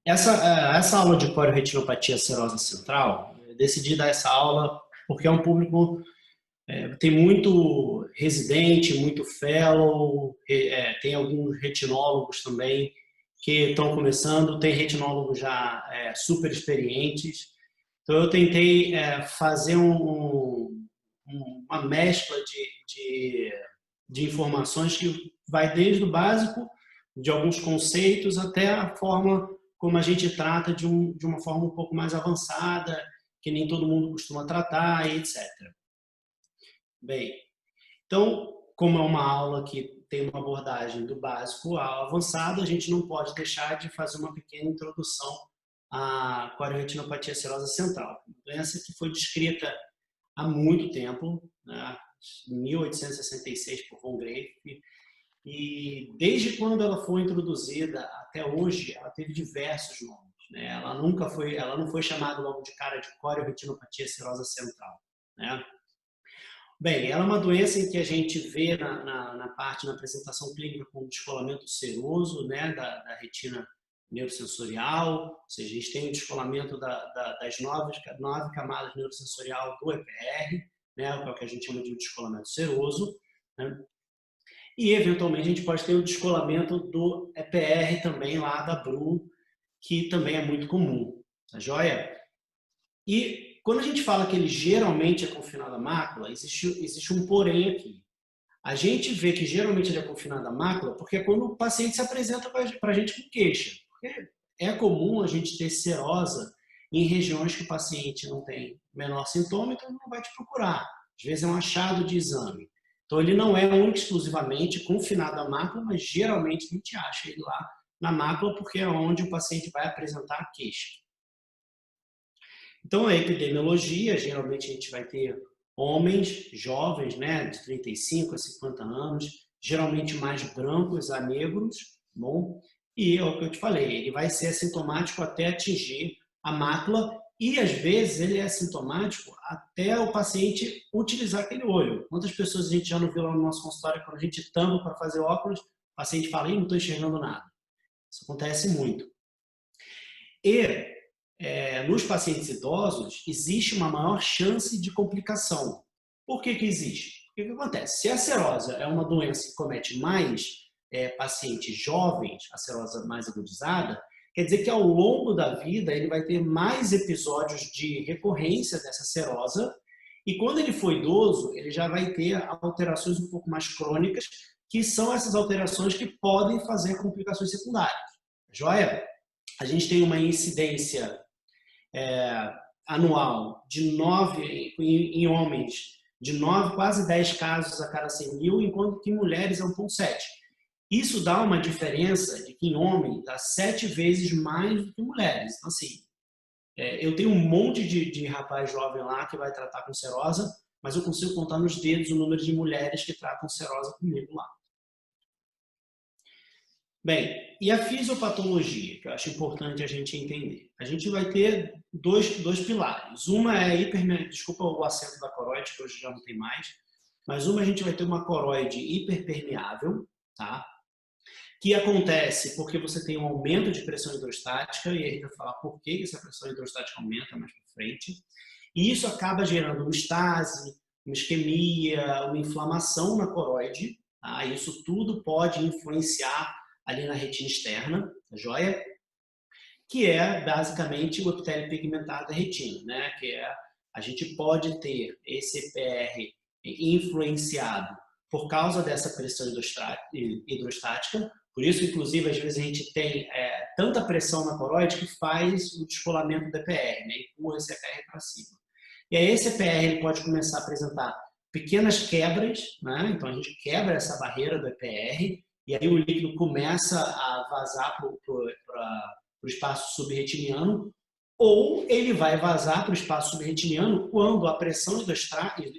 Essa aula de coriretinopatia serosa central, eu decidi dar essa aula porque é um público, tem muito residente, muito fellow, tem alguns retinólogos também que estão começando, tem retinólogos já super experientes. Então eu tentei fazer uma mescla de informações que vai desde o básico, de alguns conceitos, até a forma como a gente trata de uma forma um pouco mais avançada, que nem todo mundo costuma tratar, e etc. Bem, então, como é uma aula que tem uma abordagem do básico ao avançado, a gente não pode deixar de fazer uma pequena introdução à coriretinopatia serosa central. Uma doença que foi descrita há muito tempo, né, em 1866 por von Graefe, e desde quando ela foi introduzida até hoje, ela teve diversos nomes, né? Ela não foi chamada logo de cara de coriretinopatia serosa central, né? Bem, ela é uma doença em que a gente vê na apresentação clínica com descolamento seroso, né, da retina neurosensorial, ou seja, a gente tem o descolamento das nove camadas neurosensorial do EPR, né, que é o que a gente chama de descolamento seroso, né? E, eventualmente, a gente pode ter o descolamento do EPR também lá da BRU, que também é muito comum, tá joia? E quando a gente fala que ele geralmente é confinado à mácula, existe um porém aqui. A gente vê que geralmente ele é confinado à mácula porque é quando o paciente se apresenta para a gente com queixa. Porque é comum a gente ter serosa em regiões que o paciente não tem menor sintoma, então ele não vai te procurar. Às vezes é um achado de exame. Então ele não é único exclusivamente confinado à mácula, mas geralmente a gente acha ele lá na mácula porque é onde o paciente vai apresentar a queixa. Então, a epidemiologia, geralmente a gente vai ter homens jovens, né, de 35 a 50 anos, geralmente mais brancos a negros, bom? E é o que eu te falei, ele vai ser assintomático até atingir a mácula e, às vezes, ele é assintomático até o paciente utilizar aquele olho. Quantas pessoas a gente já não viu lá no nosso consultório, quando a gente tampa para fazer óculos, o paciente fala, não estou enxergando nada. Isso acontece muito. E nos pacientes idosos, existe uma maior chance de complicação. Por que existe? O que acontece? Se a cirrose é uma doença que comete mais pacientes jovens, a cirrose mais agudizada, quer dizer que ao longo da vida ele vai ter mais episódios de recorrência dessa cirrose, e quando ele for idoso, ele já vai ter alterações um pouco mais crônicas, que são essas alterações que podem fazer complicações secundárias. Joia? A gente tem uma incidência anual de 9 em homens, de 9, quase 10 casos a cada 100 mil, enquanto que em mulheres é 1,7. Isso dá uma diferença de que em homem dá 7 vezes mais do que mulheres. Então, assim, eu tenho um monte de rapaz jovem lá que vai tratar com serosa, mas eu consigo contar nos dedos o número de mulheres que tratam serosa comigo lá. Bem, e a fisiopatologia, que eu acho importante a gente entender. A gente vai ter dois pilares. Uma é desculpa o acento da coroide, que hoje já não tem mais, mas a gente vai ter uma coroide hiperpermeável, tá? Que acontece porque você tem um aumento de pressão hidrostática, e a gente vai falar por que essa pressão hidrostática aumenta mais para frente. E isso acaba gerando uma estase, uma isquemia, uma inflamação na coroide. Tá? Isso tudo pode influenciar ali na retina externa, a joia, que é basicamente o epitélio pigmentado da retina, né? Que a gente pode ter esse EPR influenciado por causa dessa pressão hidrostática, por isso, inclusive, às vezes a gente tem tanta pressão na coroide que faz o descolamento do EPR, né? Empurra esse EPR para cima. E aí esse EPR ele pode começar a apresentar pequenas quebras, né? Então a gente quebra essa barreira do EPR e aí o líquido começa a vazar para o espaço subretiniano, ou ele vai vazar para o espaço subretiniano quando a pressão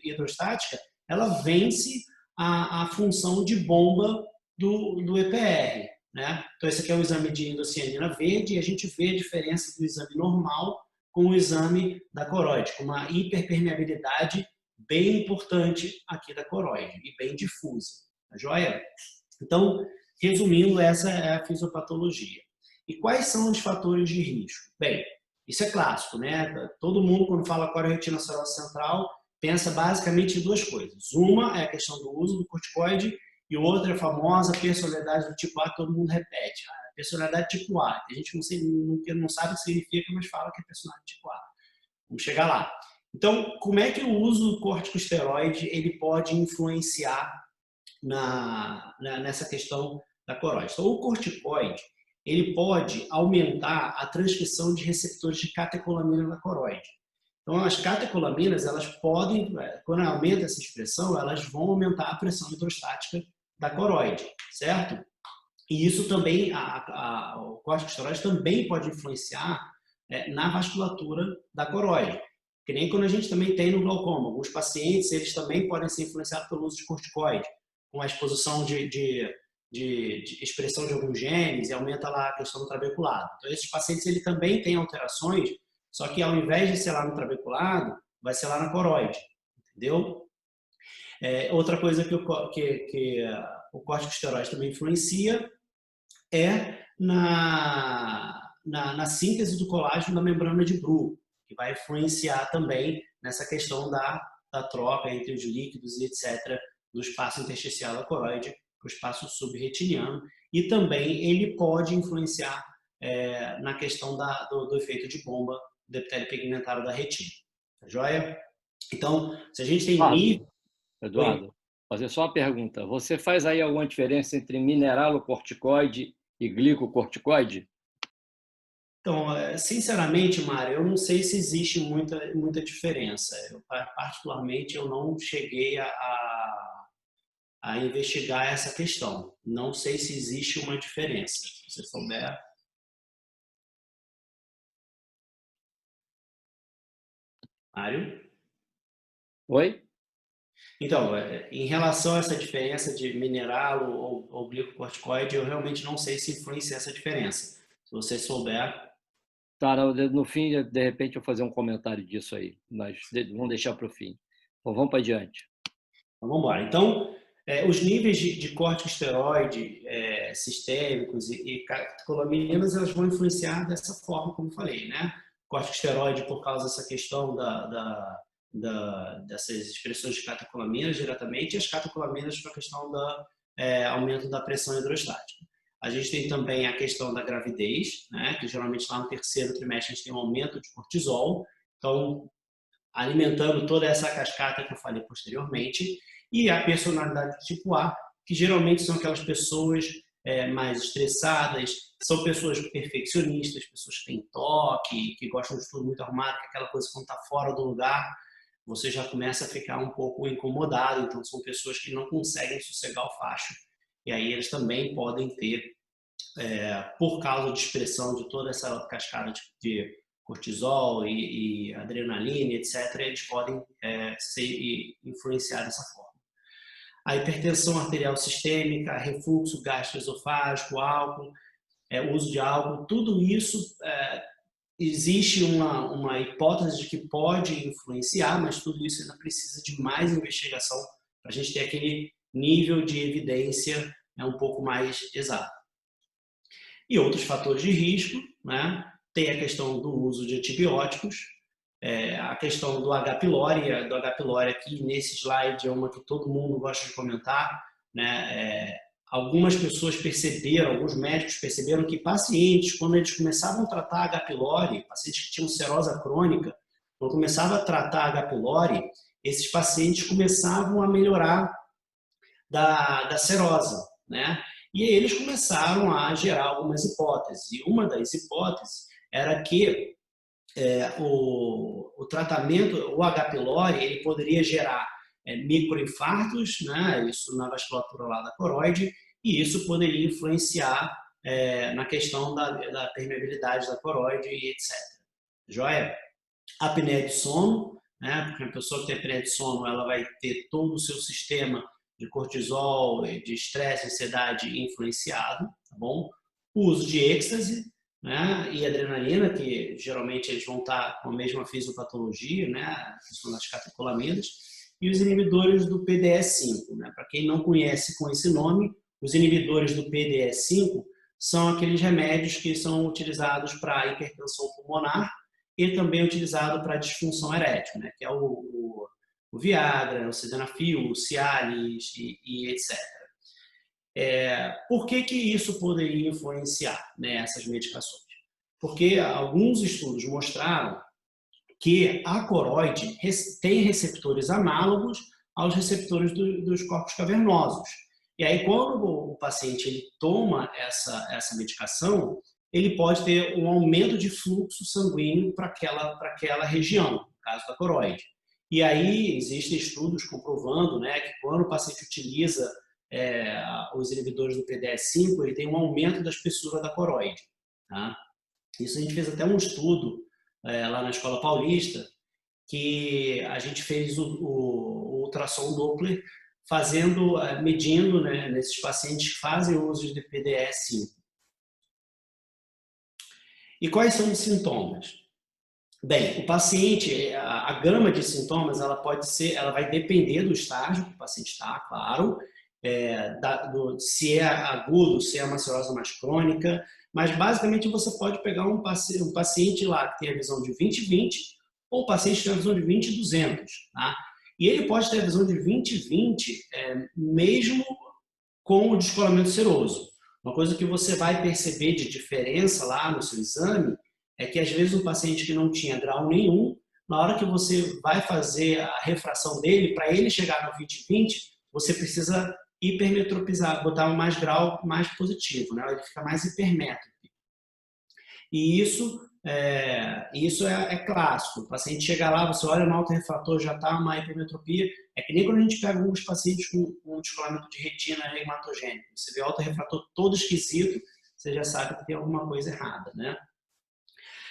hidrostática ela vence a função de bomba do EPR. Né? Então esse aqui é o exame de endocianina verde e a gente vê a diferença do exame normal com o exame da coroide, com uma hiperpermeabilidade bem importante aqui da coroide e bem difusa. Tá joia? Então, resumindo, essa é a fisiopatologia. E quais são os fatores de risco? Bem, isso é clássico, né? Todo mundo, quando fala correoretina serosa central, pensa basicamente em duas coisas. Uma é a questão do uso do corticoide e outra é a famosa personalidade do tipo A, que todo mundo repete. A personalidade tipo A. A gente não sabe o que significa, mas fala que é personalidade tipo A. Vamos chegar lá. Então, como é que o uso do corticosteroide ele pode influenciar nessa questão da coroide? Então, o corticoide ele pode aumentar a transcrição de receptores de catecolamina na coroide. Então, as catecolaminas, elas podem, quando aumenta essa expressão, elas vão aumentar a pressão hidrostática da coroide, certo? E isso também, o corticosteroide também pode influenciar na vasculatura da coroide. Que nem quando a gente também tem no glaucoma. Alguns pacientes, eles também podem ser influenciados pelo uso de corticoide, com a exposição de expressão de alguns genes e aumenta lá a questão do trabeculado. Então, esses pacientes, ele também têm alterações, só que ao invés de ser lá no trabeculado, vai ser lá na coroide, entendeu? Outra coisa que o corticosteroide também influencia é na síntese do colágeno da membrana de Bruch, que vai influenciar também nessa questão da troca entre os líquidos e etc. do espaço intersticial da coroide para o espaço subretiniano, e também ele pode influenciar na questão do efeito de bomba do epitélio pigmentado da retina. Tá joia? Então, se a gente tem nível... Eduardo, fazer só uma pergunta. Você faz aí alguma diferença entre mineralocorticoide e glicocorticoide? Então, sinceramente, Mário, eu não sei se existe muita diferença. Particularmente, eu não cheguei a investigar essa questão. Não sei se existe uma diferença. Se você souber. Mário? Oi? Então, em relação a essa diferença de mineral ou glicocorticoide, eu realmente não sei se influencia essa diferença. Se você souber... Tá, no fim, de repente, eu vou fazer um comentário disso aí, mas vamos deixar para o fim. Então, vamos para adiante. Então, vamos embora. Então, os níveis de corticosteroide sistêmicos e catecolaminas, elas vão influenciar dessa forma, como falei, né? Corticosteroide por causa dessa questão dessas expressões de catecolaminas diretamente, e as catecolaminas por questão do aumento da pressão hidrostática. A gente tem também a questão da gravidez, né? Que geralmente lá no terceiro trimestre a gente tem um aumento de cortisol, então alimentando toda essa cascata que eu falei posteriormente, e a personalidade tipo A, que geralmente são aquelas pessoas mais estressadas, são pessoas perfeccionistas, pessoas que têm toque, que gostam de tudo muito arrumado, que aquela coisa quando está fora do lugar, você já começa a ficar um pouco incomodado, então são pessoas que não conseguem sossegar o facho, e aí eles também podem ter, por causa de expressão de toda essa cascada de cortisol e adrenalina, etc., eles podem ser influenciados dessa forma. A hipertensão arterial sistêmica, refluxo gastroesofágico, álcool, uso de álcool, tudo isso existe uma hipótese de que pode influenciar, mas tudo isso ainda precisa de mais investigação para a gente ter aquele nível de evidência um pouco mais exato. E outros fatores de risco, né? Tem a questão do uso de antibióticos, a questão do H. pylori, aqui nesse slide é uma que todo mundo gosta de comentar, né? Algumas pessoas perceberam, alguns médicos perceberam que pacientes, quando eles começavam a tratar H. pylori, pacientes que tinham cirrose crônica, quando começava a tratar H. pylori, esses pacientes começavam a melhorar da cirrose, né? E aí eles começaram a gerar algumas hipóteses. E uma das hipóteses era que o tratamento, o H. pylori, ele poderia gerar microinfartos, né? Isso na vasculatura lá da coroide, e isso poderia influenciar na questão da permeabilidade da coroide e etc. Joia? A apneia de sono, né? Porque a pessoa que tem apneia de sono, ela vai ter todo o seu sistema de cortisol, de estresse, ansiedade influenciado, tá bom? O uso de êxtase, né, e adrenalina, que geralmente eles vão estar com a mesma fisiopatologia, né, que são as catecolaminas, e os inibidores do PDE5, né? Para quem não conhece com esse nome, os inibidores do PDE5 são aqueles remédios que são utilizados para hipertensão pulmonar e também utilizado para disfunção erétil, né? Que é o Viagra, o Sildenafil, o Cialis e etc. Por que isso poderia influenciar, né, essas medicações? Porque alguns estudos mostraram que a coroide tem receptores análogos aos receptores dos corpos cavernosos. E aí, quando o paciente ele toma essa medicação, ele pode ter um aumento de fluxo sanguíneo para aquela região, no caso da coroide. E aí, existem estudos comprovando, né, que quando o paciente utiliza os inibidores do PDE5, ele tem um aumento da espessura da coroide. Tá? Isso a gente fez até um estudo lá na Escola Paulista, que a gente fez o ultrassom Doppler medindo, né, nesses pacientes que fazem uso de PDE5. E quais são os sintomas? Bem, o paciente, a gama de sintomas, ela vai depender do estágio que o paciente está, claro, se é agudo, se é uma cirrose mais crônica, mas basicamente você pode pegar um paciente lá que tem a visão de 20/20 ou um paciente que tem a visão de 20/200, tá? E ele pode ter a visão de 20/20 mesmo com o descolamento seroso. Uma coisa que você vai perceber de diferença lá no seu exame é que às vezes um paciente que não tinha grau nenhum, na hora que você vai fazer a refração dele, para ele chegar no 20/20, você precisa hipermetropizar, botar mais grau mais positivo, né? Ele fica mais hipermétrope. E isso é clássico. O paciente chega lá, você olha no autorrefrator, já está uma hipermetropia. É que nem quando a gente pega alguns pacientes com um descolamento de retina reumatogênico. Você vê o autorrefrator todo esquisito, você já sabe que tem alguma coisa errada, né?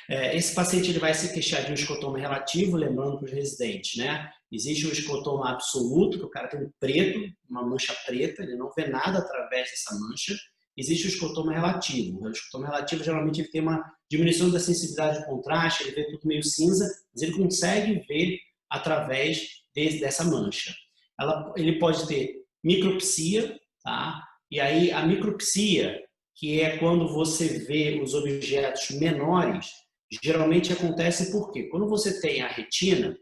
Esse paciente ele vai se queixar de um escotoma relativo, lembrando para os residentes, né? Existe um escotoma absoluto, que o cara tem um preto, uma mancha preta, ele não vê nada através dessa mancha. Existe o escotoma relativo. O escotoma relativo, geralmente, ele tem uma diminuição da sensibilidade de contraste, ele vê tudo meio cinza, mas ele consegue ver através dessa mancha. Ele pode ter micropsia, tá? E aí a micropsia, que é quando você vê os objetos menores, geralmente acontece porque quando você tem a retina,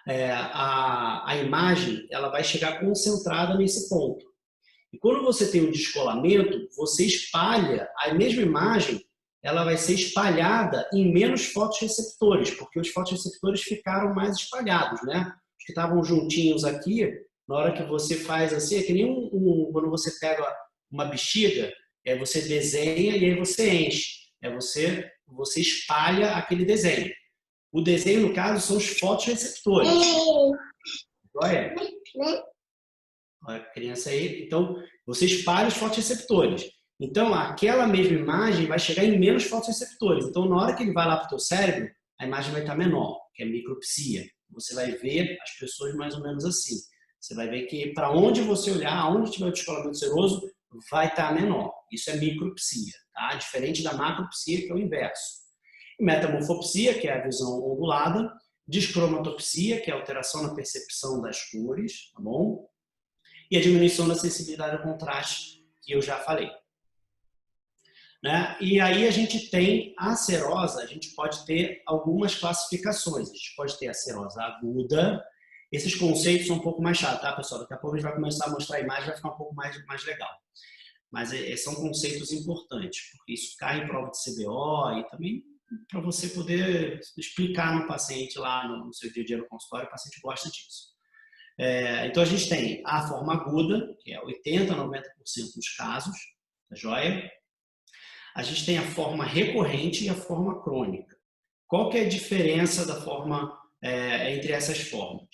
a imagem ela vai chegar concentrada nesse ponto. E quando você tem um descolamento, você espalha a mesma imagem, ela vai ser espalhada em menos fotorreceptores, porque os fotorreceptores ficaram mais espalhados, né? Os que estavam juntinhos aqui, na hora que você faz assim, é que nem quando você pega uma bexiga, você desenha e aí você enche. Você espalha aquele desenho. O desenho, no caso, são os fotorreceptores. Olha. Olha a criança aí. Então, você espalha os fotorreceptores. Então, aquela mesma imagem vai chegar em menos fotorreceptores. Então, na hora que ele vai lá para o teu cérebro, a imagem vai estar menor, que é micropsia. Você vai ver as pessoas mais ou menos assim. Você vai ver que para onde você olhar, aonde tiver o descolamento seroso, vai estar menor. Isso é micropsia, tá? Diferente da macropsia, que é o inverso. Metamorfopsia, que é a visão ondulada. Descromatopsia, que é a alteração na percepção das cores, tá bom? E a diminuição da sensibilidade ao contraste, que eu já falei. Né? E aí a gente tem a serosa, a gente pode ter algumas classificações. A gente pode ter a serosa aguda. Esses conceitos são um pouco mais chatos, tá, pessoal? Daqui a pouco a gente vai começar a mostrar a imagem, vai ficar um pouco mais legal. Mas são conceitos importantes, porque isso cai em prova de CBO e também para você poder explicar no paciente lá no seu dia a dia no consultório, o paciente gosta disso. Então a gente tem a forma aguda, que é 80% a 90% dos casos, tá joia? A gente tem a forma recorrente e a forma crônica. Qual que é a diferença da forma entre essas formas?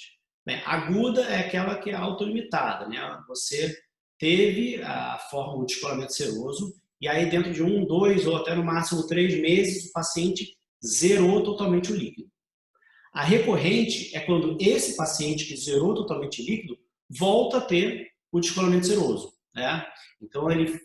Bem, aguda é aquela que é autolimitada, né? Você teve a forma de descolamento seroso e aí dentro de 1, 2 ou até no máximo 3 meses o paciente zerou totalmente o líquido. A recorrente é quando esse paciente que zerou totalmente líquido volta a ter o descolamento seroso, né? Então ele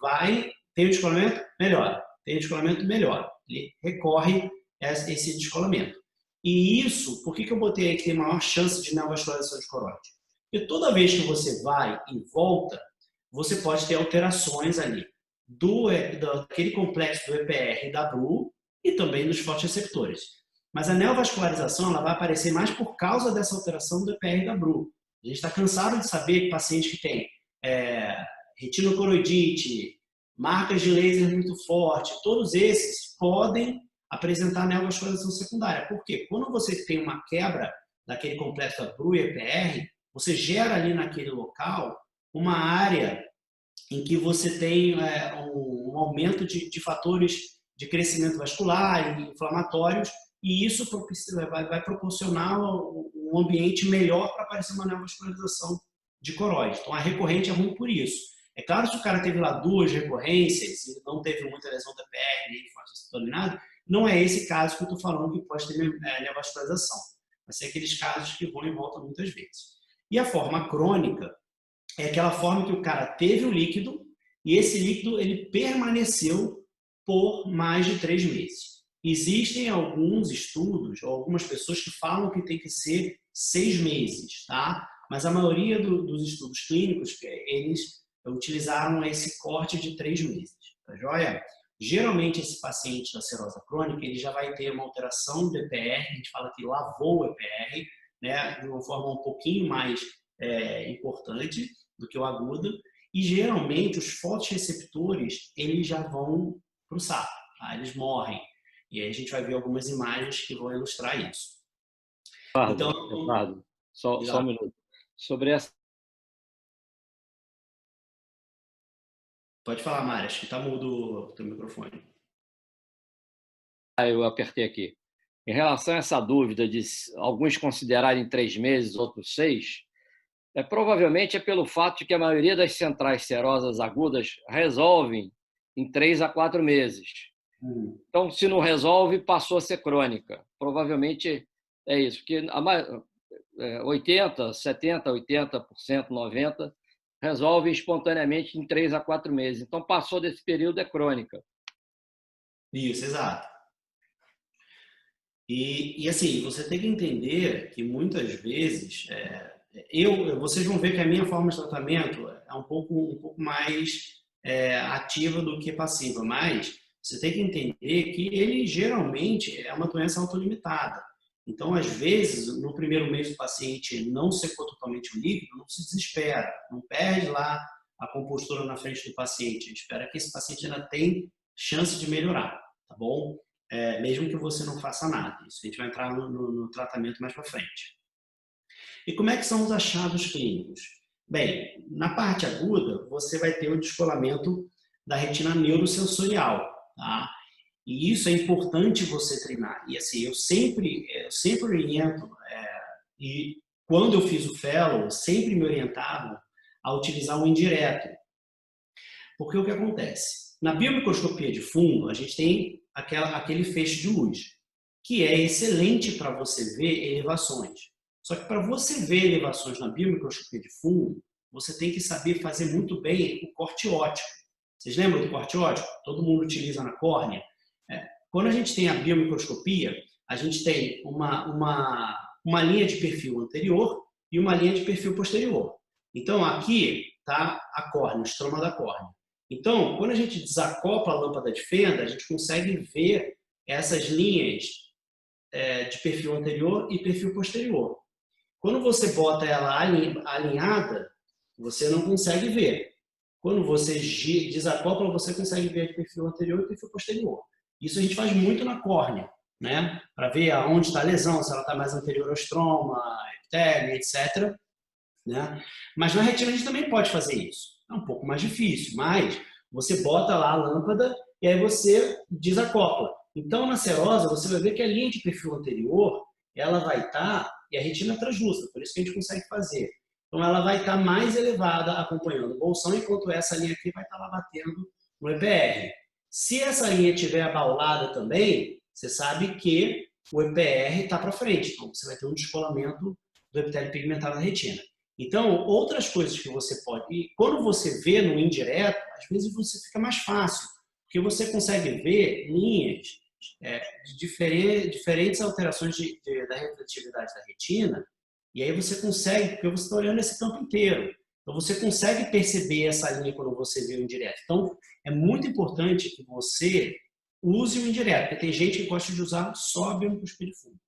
vai ter o descolamento, melhora. Tem o descolamento, melhora. Ele recorre a esse descolamento. E isso, por que eu botei aí que tem maior chance de neovascularização de coroide? Porque toda vez que você vai e volta, você pode ter alterações ali daquele complexo do EPR e da BRU e também dos fotoreceptores. Mas a neovascularização ela vai aparecer mais por causa dessa alteração do EPR e da BRU. A gente está cansado de saber que pacientes que têm retinocoroidite, marcas de laser muito forte, todos esses podem apresentar neovascularização secundária. Por quê? Quando você tem uma quebra daquele complexo da BRU e EPR, você gera ali naquele local uma área em que você tem um aumento de fatores de crescimento vascular e inflamatórios, e isso vai proporcionar um ambiente melhor para aparecer uma neovascularização de coroide. Então, a recorrente é ruim por isso. É claro que se o cara teve lá 2 recorrências e não teve muita lesão da PR, nem forte nada, não é esse caso que eu estou falando que pode ter neovascularização. Vai ser aqueles casos que vão e voltam muitas vezes. E a forma crônica é aquela forma que o cara teve o líquido e esse líquido ele permaneceu por mais de 3 meses. Existem alguns estudos, ou algumas pessoas que falam que tem que ser 6 meses, tá? Mas a maioria dos estudos clínicos, eles utilizaram esse corte de 3 meses, tá joia? Geralmente, esse paciente da cirrose crônica, ele já vai ter uma alteração do EPR, a gente fala que lavou o EPR, né, de uma forma um pouquinho mais importante do que o agudo, e geralmente os fotoreceptores, eles já vão para o saco, tá? Eles morrem. E aí a gente vai ver algumas imagens que vão ilustrar isso. Eduardo, só um minuto. Sobre essa... Pode falar, Mário, acho que está mudo o teu microfone. Eu apertei aqui. Em relação a essa dúvida de alguns considerarem 3 meses, outros 6, provavelmente é pelo fato de que a maioria das centrais serosas agudas resolvem em 3 a 4 meses. Então, se não resolve, passou a ser crônica. Provavelmente é isso, porque 80%, 70%, 80%, 90% resolve espontaneamente em 3 a 4 meses. Então, passou desse período, é crônica. Isso, exato. E assim, você tem que entender que muitas vezes, vocês vão ver que a minha forma de tratamento é um pouco mais ativa do que passiva, mas você tem que entender que ele geralmente é uma doença autolimitada. Então, às vezes, no primeiro mês o paciente não secou totalmente o líquido, não se desespera, não perde lá a compostura na frente do paciente. Espera que esse paciente ainda tem chance de melhorar, tá bom? Mesmo que você não faça nada. Isso a gente vai entrar no tratamento mais para frente. E como é que são os achados clínicos? Bem, na parte aguda, você vai ter o descolamento da retina neurosensorial, tá? E isso é importante você treinar. E assim, eu sempre oriento, e quando eu fiz o fellow, sempre me orientavam a utilizar o indireto. Porque o que acontece? Na biomicroscopia de fundo, a gente tem aquele feixe de luz, que é excelente para você ver elevações. Só que para você ver elevações na biomicroscopia de fundo, você tem que saber fazer muito bem o corte óptico. Vocês lembram do corte óptico? Todo mundo utiliza na córnea. Quando a gente tem a biomicroscopia, a gente tem uma linha de perfil anterior e uma linha de perfil posterior. Então, aqui está a córnea, o estroma da córnea. Então, quando a gente desacopla a lâmpada de fenda, a gente consegue ver essas linhas de perfil anterior e perfil posterior. Quando você bota ela alinhada, você não consegue ver. Quando você desacopla, você consegue ver de perfil anterior e perfil posterior. Isso a gente faz muito na córnea, né? Para ver aonde está a lesão, se ela está mais anterior ao estroma, epitélio, etc. Né? Mas na retina a gente também pode fazer isso. É um pouco mais difícil, mas você bota lá a lâmpada e aí você desacopla. Então, na serosa, você vai ver que a linha de perfil anterior, ela vai estar, e a retina é translúcida, por isso que a gente consegue fazer. Então, ela vai estar mais elevada, acompanhando o bolsão, enquanto essa linha aqui vai estar lá batendo no EPR. Se essa linha estiver abaulada também, você sabe que o EPR está para frente. Então, você vai ter um descolamento do epitélio pigmentado da retina. Então, outras coisas que você pode... E quando você vê no indireto, às vezes você fica mais fácil, porque você consegue ver linhas de diferentes alterações da refletividade da retina, e aí você consegue, porque você está olhando esse campo inteiro. Então, você consegue perceber essa linha quando você vê o indireto. Então, é muito importante que você use o indireto, porque tem gente que gosta de usar só a broncospia de fundo.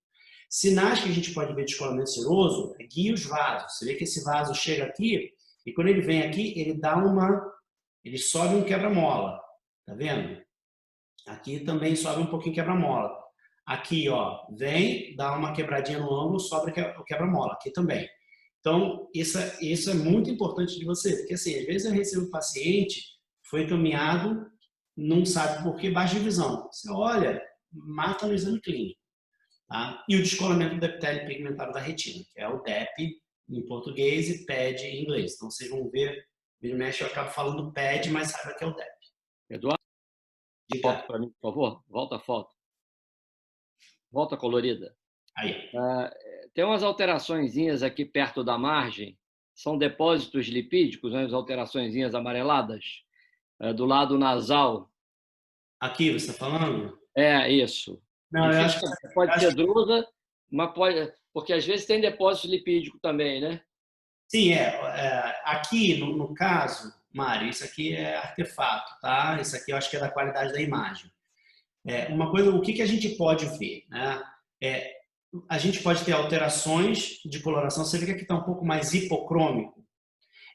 Sinais que a gente pode ver de descolamento seroso é guia os vasos. Você vê que esse vaso chega aqui e quando ele vem aqui, ele sobe um quebra-mola. Tá vendo? Aqui também sobe um pouquinho quebra-mola. Aqui, ó, vem, dá uma quebradinha no ângulo, sobe o quebra-mola. Aqui também. Então, isso é muito importante de você, porque assim, às vezes eu recebo um paciente, foi encaminhado, não sabe por que, baixa visão. Você olha, mata no exame clínico. Tá? E o descolamento do epitélio pigmentado da retina, que é o DEP em português e PED em inglês. Então, vocês vão ver, vira e mexe, eu acabo falando PED, mas saiba que é o DEP. Eduardo, Diga foto para mim, por favor. Volta a foto. Volta colorida. aí. Tem umas alteraçõezinhas aqui perto da margem. São depósitos lipídicos, né? As alteraçõezinhas amareladas do lado nasal. Aqui, você está falando? É isso. Não, eu acho que... Pode ser drusa, mas pode... Porque às vezes tem depósito lipídico também, né? Sim, aqui, no caso, Mário, isso aqui é artefato, tá? Isso aqui eu acho que é da qualidade da imagem. Uma coisa, o que a gente pode ver, né? A gente pode ter alterações de coloração. Você vê que aqui está um pouco mais hipocrômico.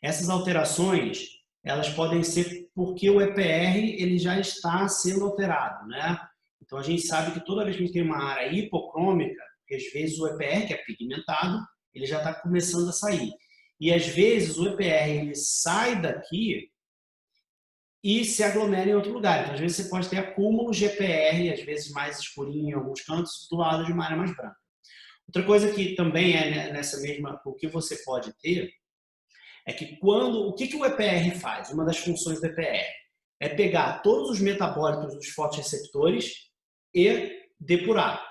Essas alterações, elas podem ser porque o EPR ele já está sendo alterado, né? Então a gente sabe que toda vez que a gente tem uma área hipocrômica, porque às vezes o EPR, que é pigmentado, ele já está começando a sair. E às vezes o EPR ele sai daqui e se aglomera em outro lugar. Então, às vezes você pode ter acúmulo de EPR, às vezes mais escurinho em alguns cantos, do lado de uma área mais branca. Outra coisa que também é nessa mesma, o que você pode ter, é que o que o EPR faz? Uma das funções do EPR é pegar todos os metabólitos dos fotorreceptores e depurar.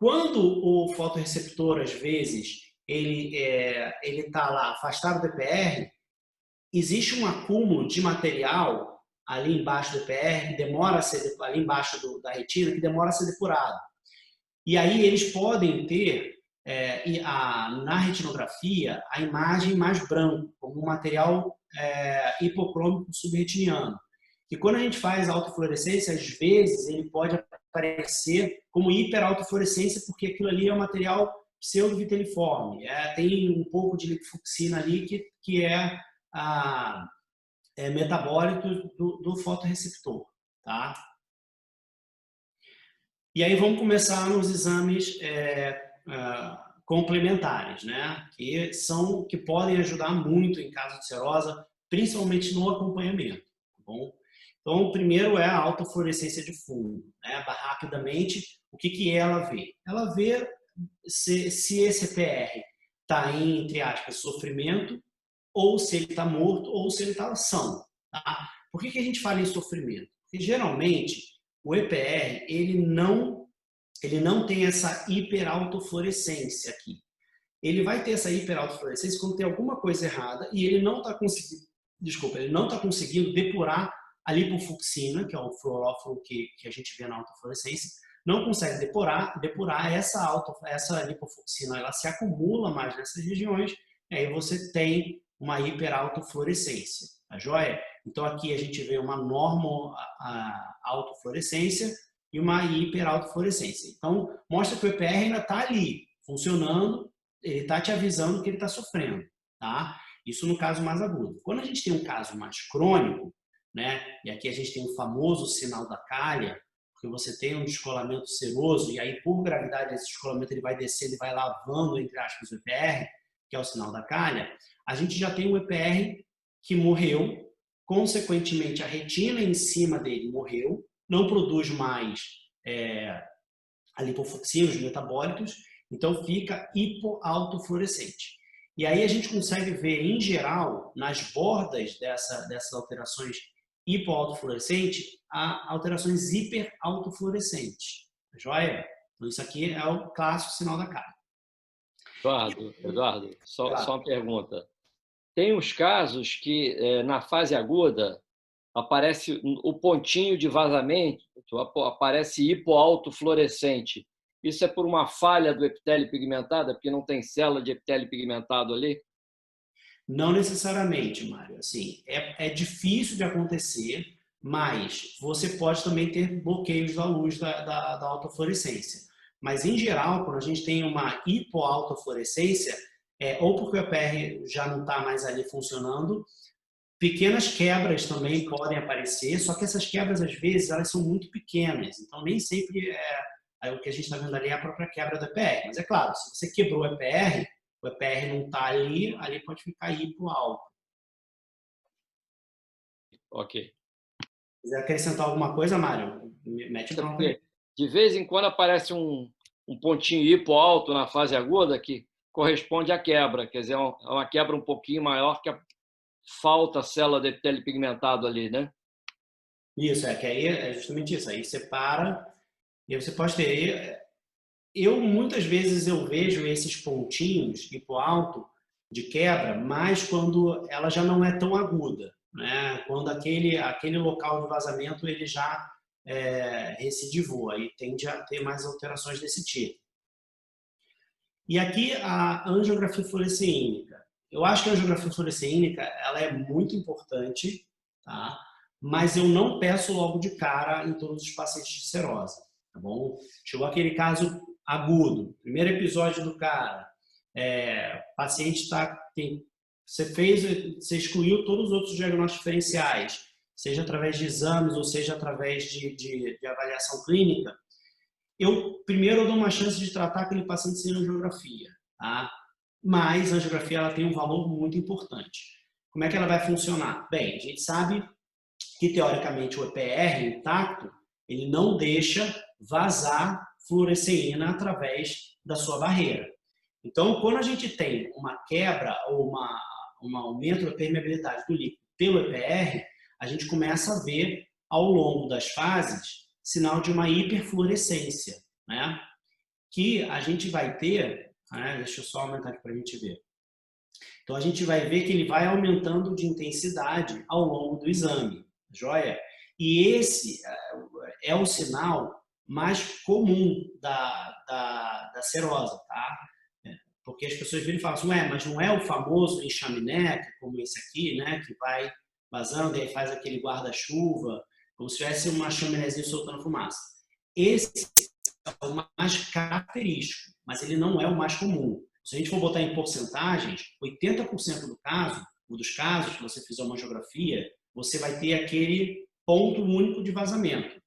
Quando o fotorreceptor, às vezes, ele está lá afastado do EPR, existe um acúmulo de material ali embaixo do EPR, que demora a ser, ali embaixo da retina, que demora a ser depurado. E aí eles podem ter, na retinografia, a imagem mais branca, como um material hipocrômico subretiniano. E quando a gente faz autofluorescência, às vezes ele pode aparecer como hiperautofluorescência, porque aquilo ali é um material pseudoviteliforme. Tem um pouco de lipofucsina ali que é metabólico do fotorreceptor. Tá? E aí vamos começar nos exames complementares, né? Que podem ajudar muito em caso de serosa, principalmente no acompanhamento. Tá bom? Então, o primeiro é a autofluorescência de fundo. Né? Rapidamente, o que ela vê? Ela vê se esse EPR está em, entre aspas, sofrimento, ou se ele está morto, ou se ele está são. Tá? Por que a gente fala em sofrimento? Porque, geralmente, o EPR ele não tem essa hiperautofluorescência aqui. Ele vai ter essa hiperautofluorescência quando tem alguma coisa errada e ele não está conseguindo depurar a lipofucsina, que é o fluorófilo que a gente vê na autofluorescência, não consegue depurar essa lipofucsina, ela se acumula mais nessas regiões, e aí você tem uma hiperautofluorescência, tá joia? Então aqui a gente vê uma autofluorescência e uma hiperautofluorescência. Então mostra que o EPR ainda está ali, funcionando, ele está te avisando que ele está sofrendo, tá? Isso no caso mais agudo. Quando a gente tem um caso mais crônico, né? E aqui a gente tem o famoso sinal da calha, porque você tem um descolamento seroso e aí por gravidade esse descolamento ele vai descendo e vai lavando, entre aspas, o EPR, que é o sinal da calha, a gente já tem um EPR que morreu, consequentemente a retina em cima dele morreu, não produz mais a lipofucsina, os metabólitos, então fica hipoautofluorescente. E aí a gente consegue ver, em geral, nas bordas dessas alterações hipoautofluorescentes, alterações hiperautofluorescentes. Joia? Então isso aqui é o clássico sinal da cara. Eduardo, só uma pergunta. Tem uns casos que, na fase aguda, aparece o pontinho de vazamento, aparece hipoautofluorescente. Isso é por uma falha do epitélio pigmentado, porque não tem célula de epitélio pigmentado ali? Não necessariamente, Mário. Assim, é difícil de acontecer, mas você pode também ter bloqueios da luz da autofluorescência. Mas, em geral, quando a gente tem uma hipoautofluorescência, ou porque o EPR já não está mais ali funcionando, pequenas quebras também podem aparecer, só que essas quebras, às vezes, elas são muito pequenas. Então, nem sempre o que a gente está vendo ali é a própria quebra do EPR. Mas, é claro, se você quebrou o EPR não está ali pode ficar hipoalto. Ok. Quiser acrescentar alguma coisa, Mário? Mete bronca aí. De vez em quando aparece um pontinho hipoalto na fase aguda que corresponde à quebra, quer dizer, é uma quebra um pouquinho maior que falta célula de epitélio pigmentado ali, né? Isso, que aí é justamente isso. Aí você para e aí você pode ter. Muitas vezes eu vejo esses pontinhos hipoalto de quebra, mas quando ela já não é tão aguda, né? Quando aquele local de vazamento ele já recidivou, aí tende a ter mais alterações desse tipo. E aqui a angiografia fluoresceínica. Eu acho que a angiografia fluoresceínica ela é muito importante, tá? Mas eu não peço logo de cara em todos os pacientes de serose, tá bom? Chegou aquele caso agudo, primeiro episódio do cara, paciente você excluiu todos os outros diagnósticos diferenciais, seja através de exames ou seja através de avaliação clínica. Primeiro eu dou uma chance de tratar aquele paciente sem angiografia, tá? Mas a angiografia ela tem um valor muito importante. Como é que ela vai funcionar? Bem, a gente sabe que teoricamente o EPR intacto, ele não deixa vazar fluoresceína através da sua barreira. Então, quando a gente tem uma quebra ou um aumento da permeabilidade do líquido pelo EPR, a gente começa a ver ao longo das fases sinal de uma hiperfluorescência, né? Que a gente vai ter, né? Deixa eu só aumentar aqui para a gente ver. Então, a gente vai ver que ele vai aumentando de intensidade ao longo do exame, joia? E esse é o sinal mais comum da serose, tá? Porque as pessoas viram e falam assim, mas não é o famoso enxaminé, como esse aqui, né? Que vai vazando e aí faz aquele guarda-chuva, como se tivesse uma chaminézinha soltando fumaça. Esse é o mais característico, mas ele não é o mais comum. Se a gente for botar em porcentagens, 80% dos casos que você fizer uma angiografia, você vai ter aquele ponto único de vazamento.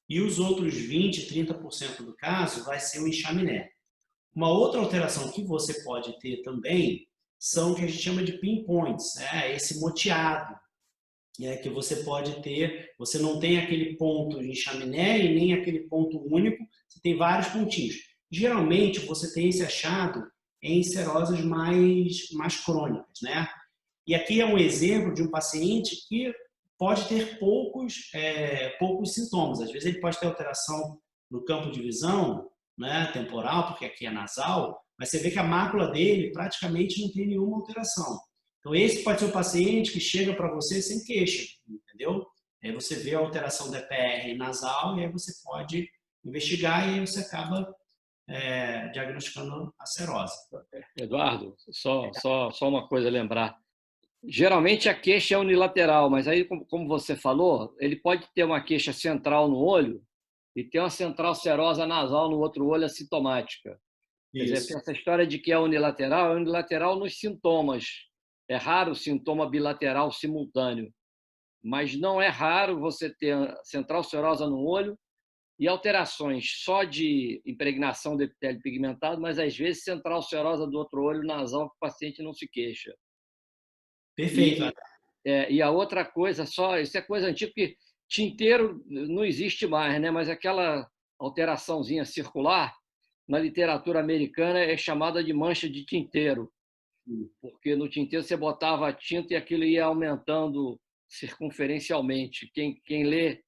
E os outros 20, 30% do caso vai ser o enxaminé. Uma outra alteração que você pode ter também são o que a gente chama de pinpoints, esse moteado, que você pode ter, você não tem aquele ponto de chaminé e nem aquele ponto único, você tem vários pontinhos. Geralmente você tem esse achado em seroses mais crônicas, né? E aqui é um exemplo de um paciente que pode ter poucos sintomas. Às vezes ele pode ter alteração no campo de visão, né, temporal, porque aqui é nasal, mas você vê que a mácula dele praticamente não tem nenhuma alteração. Então, esse pode ser o paciente que chega para você sem queixa, entendeu? Aí você vê a alteração do EPR nasal e aí você pode investigar e aí você acaba diagnosticando a serose. Eduardo, só uma coisa a lembrar. Geralmente a queixa é unilateral, mas aí, como você falou, ele pode ter uma queixa central no olho e ter uma central serosa nasal no outro olho assintomática. Quer dizer, essa história de que é unilateral nos sintomas. É raro o sintoma bilateral simultâneo, mas não é raro você ter central serosa no olho e alterações só de impregnação do epitélio pigmentado, mas às vezes central serosa do outro olho nasal que o paciente não se queixa. Perfeito. E a outra coisa, isso é coisa antiga, porque tinteiro não existe mais, né? Mas aquela alteraçãozinha circular, na literatura americana, é chamada de mancha de tinteiro, porque no tinteiro você botava a tinta e aquilo ia aumentando circunferencialmente. Quem lê,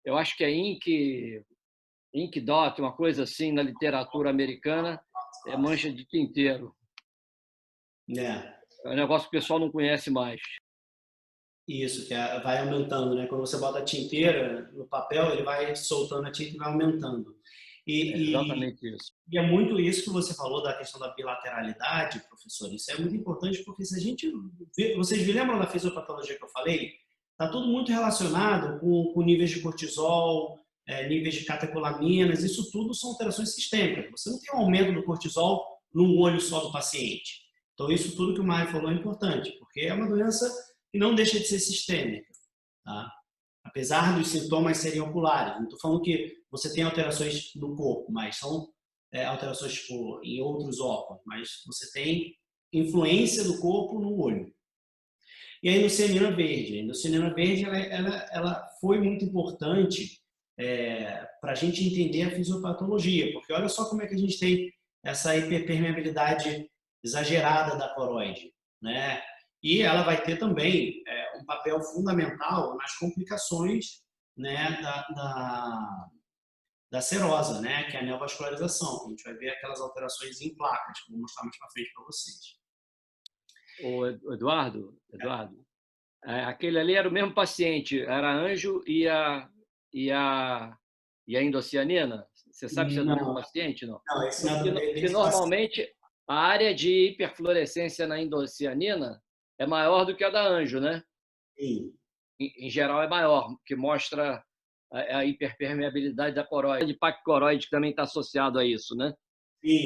eu acho que é Ink Dot, uma coisa assim, na literatura americana, é mancha de tinteiro. É um negócio que o pessoal não conhece mais. Isso, que vai aumentando, né? Quando você bota a tinteira no papel, ele vai soltando a tinta e vai aumentando. É E, exatamente isso. e é muito isso que você falou da questão da bilateralidade, professor. Isso é muito importante porque se a gente vocês me lembram da fisiopatologia que eu falei? Está tudo muito relacionado com níveis de cortisol, níveis de catecolaminas. Isso tudo são alterações sistêmicas. Você não tem um aumento do cortisol num olho só do paciente. Então isso tudo que o Mário falou é importante, porque é uma doença que não deixa de ser sistêmica, tá? Apesar dos sintomas serem oculares. Não estou falando que você tem alterações no corpo, mas são alterações tipo, em outros órgãos, mas você tem influência do corpo no olho. E a endocianina verde. A endocianina verde ela foi muito importante para a gente entender a fisiopatologia, porque olha só como é que a gente tem essa hiperpermeabilidade exagerada da coroide, né? E ela vai ter também um papel fundamental nas complicações, né, da serosa, né, que é a neovascularização. A gente vai ver aquelas alterações em placas, que eu vou mostrar mais para frente para vocês. Eduardo, aquele ali era o mesmo paciente, era anjo e a indocianina? Você sabe se é do mesmo Não, paciente, não? não, esse não é Porque desse paciente. normalmente a área de hiperfluorescência na indocianina é maior do que a da anjo, né? Sim, Em geral é maior, que mostra a hiperpermeabilidade da coroide, de paquicoroide que também está associado a isso, né?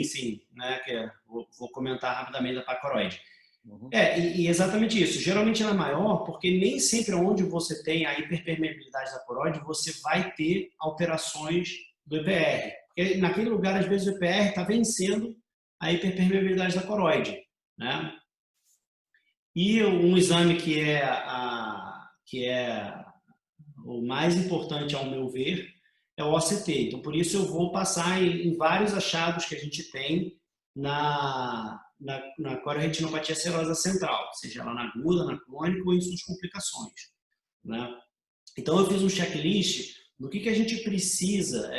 sim, né, vou comentar rapidamente da pacoroide. Uhum. E exatamente isso. Geralmente ela é maior porque nem sempre onde você tem a hiperpermeabilidade da coroide você vai ter alterações do EPR. Porque naquele lugar, às vezes, o EPR está vencendo a hiperpermeabilidade da coroide, né? E um exame que é o mais importante, ao meu ver, é o OCT. Então, por isso eu vou passar em vários achados que a gente tem na coriretinopatia serosa central, seja ela na aguda, na crônica ou em suas complicações, né? Então, eu fiz um checklist do que a gente precisa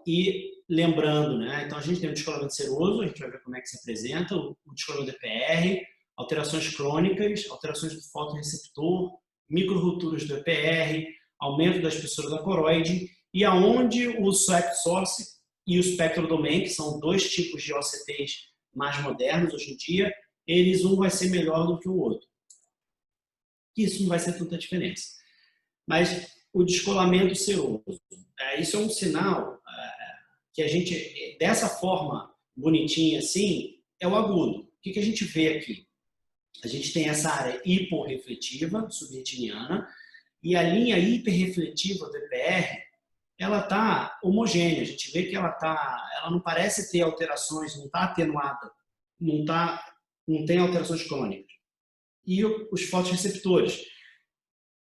ir lembrando, né? Então, a gente tem o descolamento seroso, a gente vai ver como é que se apresenta, o descolamento DPR, alterações crônicas, alterações do fotorreceptor, microrupturas do EPR, aumento da espessura da coroide, e aonde o Swept Source e o Spectral Domain, que são dois tipos de OCTs mais modernos hoje em dia, um vai ser melhor do que o outro. Isso não vai ser tanta diferença. Mas o descolamento seroso, isso é um sinal que a gente, dessa forma bonitinha assim, é o agudo. O que a gente vê aqui? A gente tem essa área hiporrefletiva, subretiniana, e a linha hiperrefletiva do EPR, ela está homogênea. A gente vê que ela não parece ter alterações, não está atenuada, não tem alterações crônicas. E os fotorreceptores,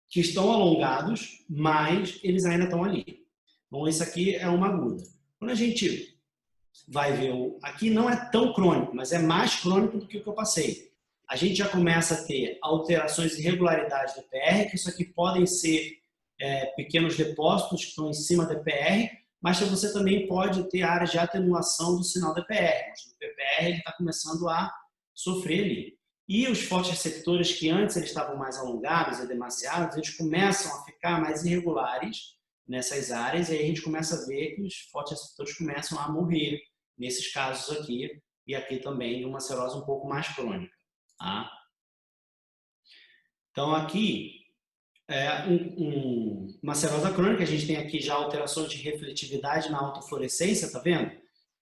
que estão alongados, mas eles ainda estão ali. Então, isso aqui é uma aguda. Quando a gente vai ver, aqui não é tão crônico, mas é mais crônico do que o que eu passei. A gente já começa a ter alterações e irregularidades do EPR, que isso aqui podem ser pequenos depósitos que estão em cima do EPR, mas você também pode ter áreas de atenuação do sinal do EPR. Mas o EPR está começando a sofrer ali. E os fotorreceptores que antes eles estavam mais alongados, edemaciados, eles começam a ficar mais irregulares nessas áreas, e aí a gente começa a ver que os fotorreceptores começam a morrer nesses casos aqui, e aqui também de uma serose um pouco mais crônica. Tá? Então aqui uma serose crônica, a gente tem aqui já alterações de refletividade na autofluorescência, tá vendo?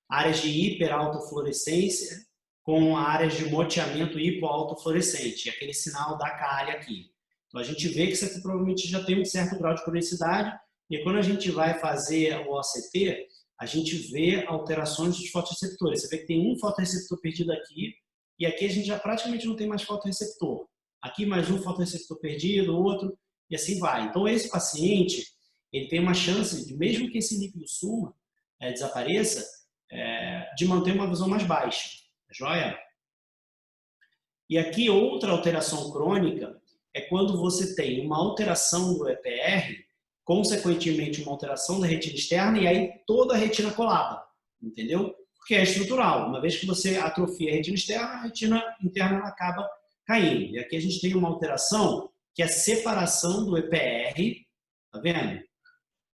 Áreas de hiperautofluorescência com áreas de moteamento hipoautofluorescente, aquele sinal da calha aqui. Então a gente vê que isso aqui provavelmente já tem um certo grau de cronicidade, e quando a gente vai fazer o OCT, a gente vê alterações dos fotorreceptores. Você vê que tem um fotorreceptor perdido aqui, e aqui a gente já praticamente não tem mais fotorreceptor. Aqui mais um fotorreceptor perdido, outro, e assim vai. Então esse paciente, ele tem uma chance, de, mesmo que esse líquido suma, desapareça, de manter uma visão mais baixa. Joia? E aqui outra alteração crônica é quando você tem uma alteração do EPR, consequentemente uma alteração da retina externa, e aí toda a retina colada, entendeu? Porque é estrutural. Uma vez que você atrofia a retina externa, a retina interna acaba caindo. E aqui a gente tem uma alteração que é a separação do EPR, tá vendo?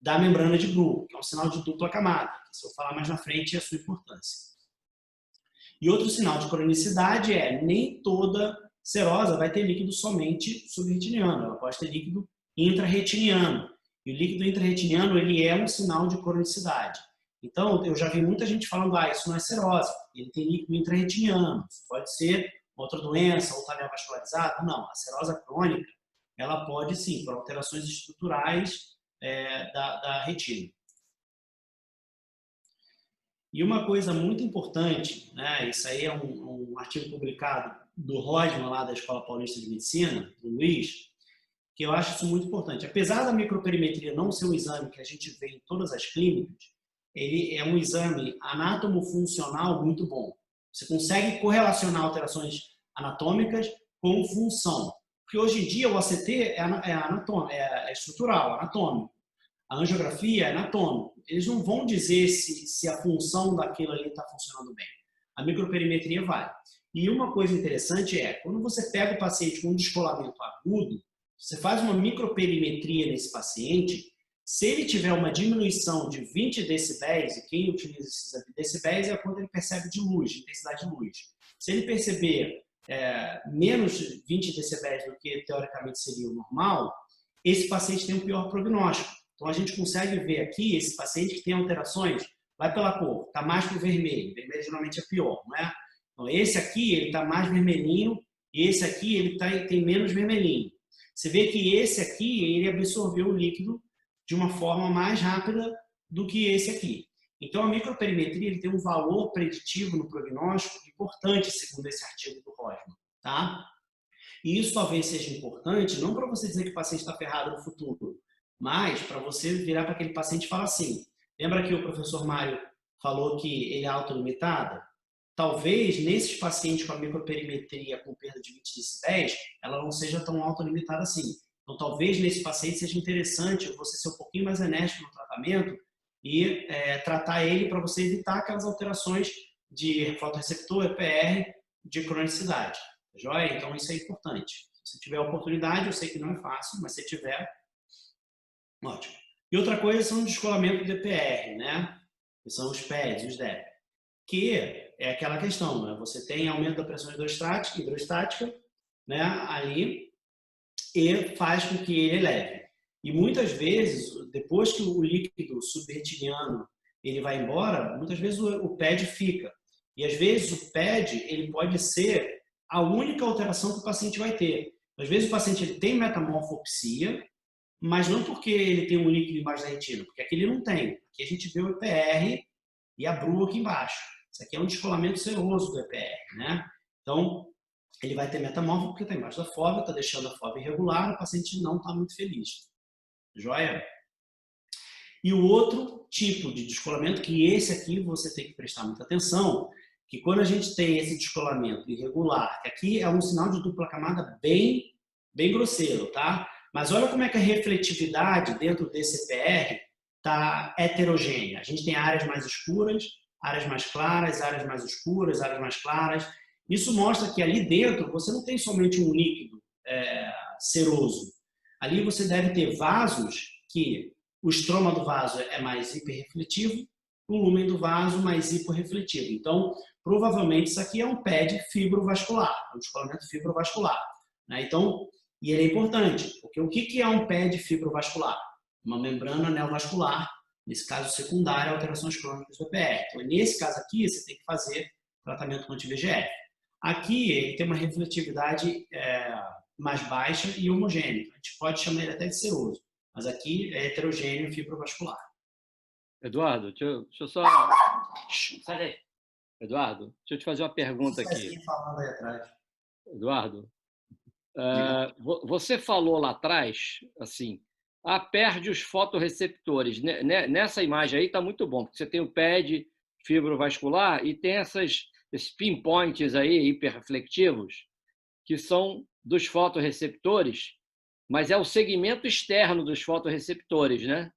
da membrana de Bruch, que é um sinal de dupla camada, que se eu falar mais na frente é a sua importância. E outro sinal de cronicidade é nem toda serosa vai ter líquido somente subretiniano, ela pode ter líquido intrarretiniano. E o líquido intrarretiniano ele é um sinal de cronicidade. Então, eu já vi muita gente falando, isso não é serose, ele tem líquido intrarretiniano, isso pode ser outra doença, ou está neovascularizado. Não, a serose crônica, ela pode sim, por alterações estruturais da retina. E uma coisa muito importante, né, isso aí é um artigo publicado do Rosman, lá da Escola Paulista de Medicina, do Luiz, que eu acho isso muito importante. Apesar da microperimetria não ser um exame que a gente vê em todas as clínicas, ele é um exame anátomo-funcional muito bom. Você consegue correlacionar alterações anatômicas com função. Porque hoje em dia o ACT é estrutural, anatômico. A angiografia é anatômica. Eles não vão dizer se a função daquilo ali está funcionando bem. A microperimetria vai. E uma coisa interessante é, quando você pega o paciente com um descolamento agudo, você faz uma microperimetria nesse paciente, se ele tiver uma diminuição de 20 decibéis, e quem utiliza esses decibéis é quando ele percebe de luz, de intensidade de luz. Se ele perceber menos 20 decibéis do que teoricamente seria o normal, esse paciente tem um pior prognóstico. Então a gente consegue ver aqui esse paciente que tem alterações, vai pela cor, está mais para o vermelho, vermelho geralmente é pior, não é? Então esse aqui ele está mais vermelhinho, e esse aqui ele tem menos vermelhinho. Você vê que esse aqui ele absorveu o líquido de uma forma mais rápida do que esse aqui. Então, a microperimetria ele tem um valor preditivo no prognóstico importante, segundo esse artigo do Rosman. Tá? E isso talvez seja importante, não para você dizer que o paciente está ferrado no futuro, mas para você virar para aquele paciente e falar assim, lembra que o professor Mário falou que ele é autolimitado? Talvez, nesses pacientes com a microperimetria com perda de 20 decibéis, ela não seja tão autolimitada assim. Então, talvez nesse paciente seja interessante você ser um pouquinho mais enérgico no tratamento e tratar ele para você evitar aquelas alterações de fotorreceptor, EPR, de cronicidade. Joia? Então, isso é importante. Se tiver oportunidade, eu sei que não é fácil, mas se tiver, ótimo. E outra coisa são os descolamentos do EPR, né? Que são os PEDs, os DEP. Que é aquela questão, né? Você tem aumento da pressão hidrostática, né? Ali, e faz com que ele eleve. E muitas vezes, depois que o líquido subretiniano ele vai embora, muitas vezes o PED fica. E às vezes o PED ele pode ser a única alteração que o paciente vai ter. Às vezes o paciente ele tem metamorfopsia, mas não porque ele tem um líquido embaixo da retina, porque aqui ele não tem. Aqui a gente vê o EPR e a Bruch aqui embaixo. Isso aqui é um descolamento seroso do EPR, né? Então, ele vai ter metamorfo porque está embaixo da fóvea, está deixando a fóvea irregular, o paciente não está muito feliz. Joia? E o outro tipo de descolamento, que esse aqui você tem que prestar muita atenção, que quando a gente tem esse descolamento irregular, que aqui é um sinal de dupla camada bem grosseiro, tá? Mas olha como é que a refletividade dentro desse EPR está heterogênea. A gente tem áreas mais escuras, áreas mais claras, áreas mais escuras, áreas mais claras. Isso mostra que ali dentro você não tem somente um líquido seroso. Ali você deve ter vasos que o estroma do vaso é mais hiperrefletivo, o lumen do vaso mais hiporrefletivo. Então, provavelmente isso aqui é um PED fibrovascular, um descolamento fibrovascular. Né? Então, e ele é importante, porque o que é um PED fibrovascular? Uma membrana neovascular, nesse caso secundária, alterações crônicas do EPR. Então, nesse caso aqui, você tem que fazer tratamento com anti-VEGF. Aqui, ele tem uma refletividade mais baixa e homogênea. A gente pode chamar ele até de seroso, mas aqui é heterogêneo fibrovascular. Eduardo, deixa eu só... Sai daí. Eduardo, deixa eu te fazer uma pergunta aqui. Falando aí atrás. Eduardo, você falou lá atrás, assim, perde os fotorreceptores. Nessa imagem aí está muito bom, porque você tem o PED fibrovascular e tem esses pinpoints aí hiperreflectivos, que são dos fotorreceptores, mas é o segmento externo dos fotorreceptores, né?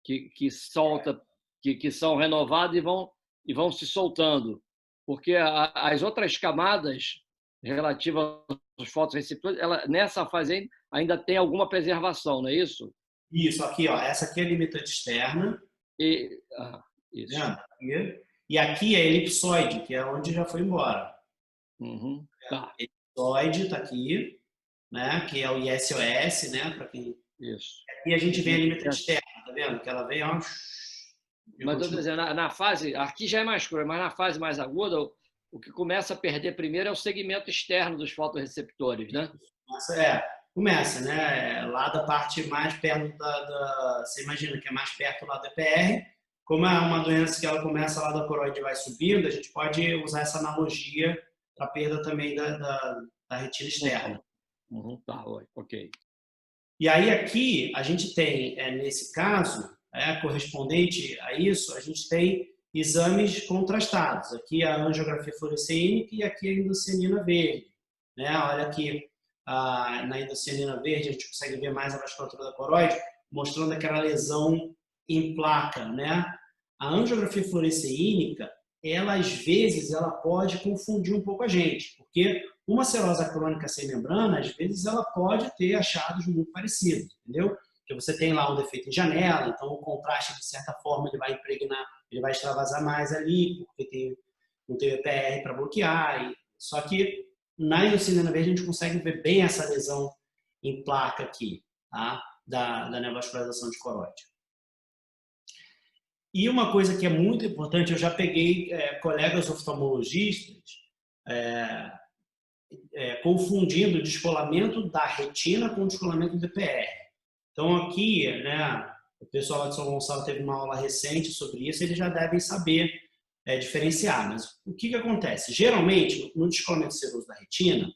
Que solta, que são renovados e vão se soltando. Porque as outras camadas relativas aos fotorreceptores, nessa fase ainda tem alguma preservação, não é isso? Isso, aqui, ó, essa aqui é a limitante externa, E, né? isso. E aqui é a elipsoide, que é onde já foi embora. Uhum. Tá, Elipsoide está aqui, né? Que é o ISOS, né? Para quem... isso. E a gente vê a E- limitante externa, tá vendo? Que ela vem, ó, e mas eu estou continua. dizendo, na fase, aqui já é mais cru, mas na fase mais aguda, o que começa a perder primeiro é o segmento externo dos fotorreceptores, né? Começa, né? Lá da parte mais perto você imagina que é mais perto lá do EPR. Como é uma doença que ela começa lá da coroide e vai subindo, a gente pode usar essa analogia para a perda também da retina externa. Uhum. Tá, ok. E aí aqui a gente tem, nesse caso, correspondente a isso, a gente tem exames contrastados. Aqui a angiografia fluorescênica e aqui a endocianina verde. Né? Olha aqui, na endocianina verde a gente consegue ver mais a vasculatura da coroide, mostrando aquela lesão em placa. Né? A angiografia fluorescênica, ela às vezes ela pode confundir um pouco a gente, porque uma cirrose crônica sem membrana, às vezes ela pode ter achados muito parecidos, entendeu? Porque você tem lá um defeito em janela, então o contraste de certa forma ele vai impregnar, ele vai extravasar mais ali, porque não tem EPR para bloquear. Só que na endocianina verde a gente consegue ver bem essa lesão em placa aqui, tá? da neovascularização de coroide. E uma coisa que é muito importante, eu já peguei colegas oftalmologistas confundindo o descolamento da retina com o descolamento do DPR. Então aqui, né, o pessoal lá de São Gonçalo teve uma aula recente sobre isso, eles já devem saber diferenciar. Mas o que acontece? Geralmente, no descolamento seroso da retina,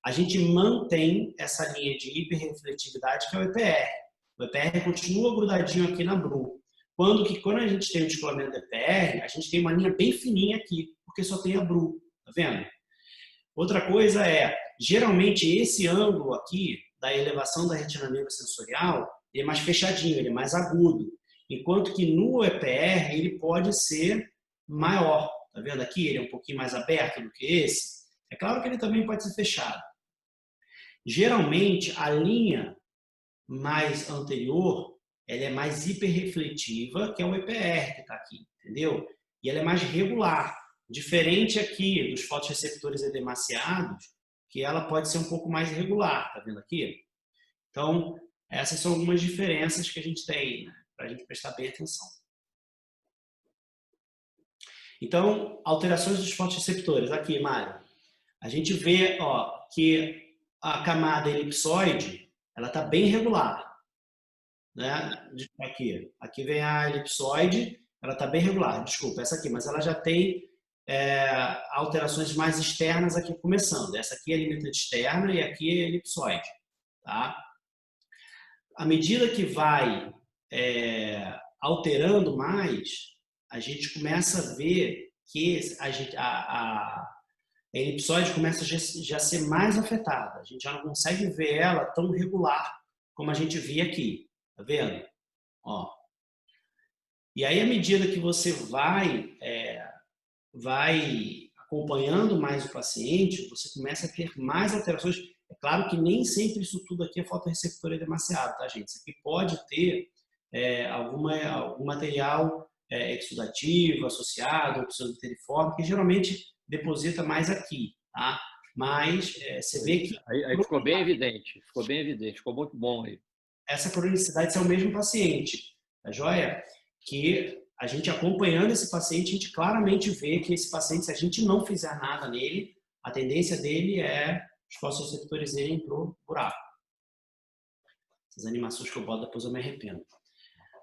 a gente mantém essa linha de hiperrefletividade que é o EPR. O EPR continua grudadinho aqui na BRU. Quando a gente tem o descolamento do EPR, a gente tem uma linha bem fininha aqui, porque só tem a BRU, tá vendo? Outra coisa geralmente esse ângulo aqui da elevação da retina neurosensorial ele é mais fechadinho, ele é mais agudo, enquanto que no EPR ele pode ser maior, tá vendo aqui? Ele é um pouquinho mais aberto do que esse. É claro que ele também pode ser fechado. Geralmente a linha mais anterior ela é mais hiperrefletiva, que é o EPR que está aqui, entendeu? E ela é mais regular. Diferente aqui dos fotorreceptores edemaciados, que ela pode ser um pouco mais irregular, tá vendo aqui? Então, essas são algumas diferenças que a gente tem, né, para a gente prestar bem atenção. Então, alterações dos fotorreceptores. Aqui, Mário, a gente vê que a camada elipsoide ela está bem regular. Né? Aqui vem a elipsoide, ela está bem regular, desculpa, essa aqui, mas ela já tem alterações mais externas aqui começando. Essa aqui é a limitante externa e aqui é a elipsoide. Tá? À medida que vai alterando mais, a gente começa a ver que a elipsoide começa já a ser mais afetada. A gente já não consegue ver ela tão regular como a gente via aqui. Tá vendo? Ó. E aí, à medida que você vai acompanhando mais o paciente, você começa a ter mais alterações. É claro que nem sempre isso tudo aqui é fotorreceptor edemaciado, tá, gente? Isso aqui pode ter algum material exudativo associado, ou pseudoteriforme, que geralmente deposita mais aqui, tá? Mas você vê que... Aí ficou bem evidente, ficou muito bom aí. Essa cronicidade é o mesmo paciente, tá joia? Que a gente acompanhando esse paciente, a gente claramente vê que esse paciente, se a gente não fizer nada nele, a tendência dele é os fotorreceptores irem pro buraco. Essas animações que eu boto depois eu me arrependo.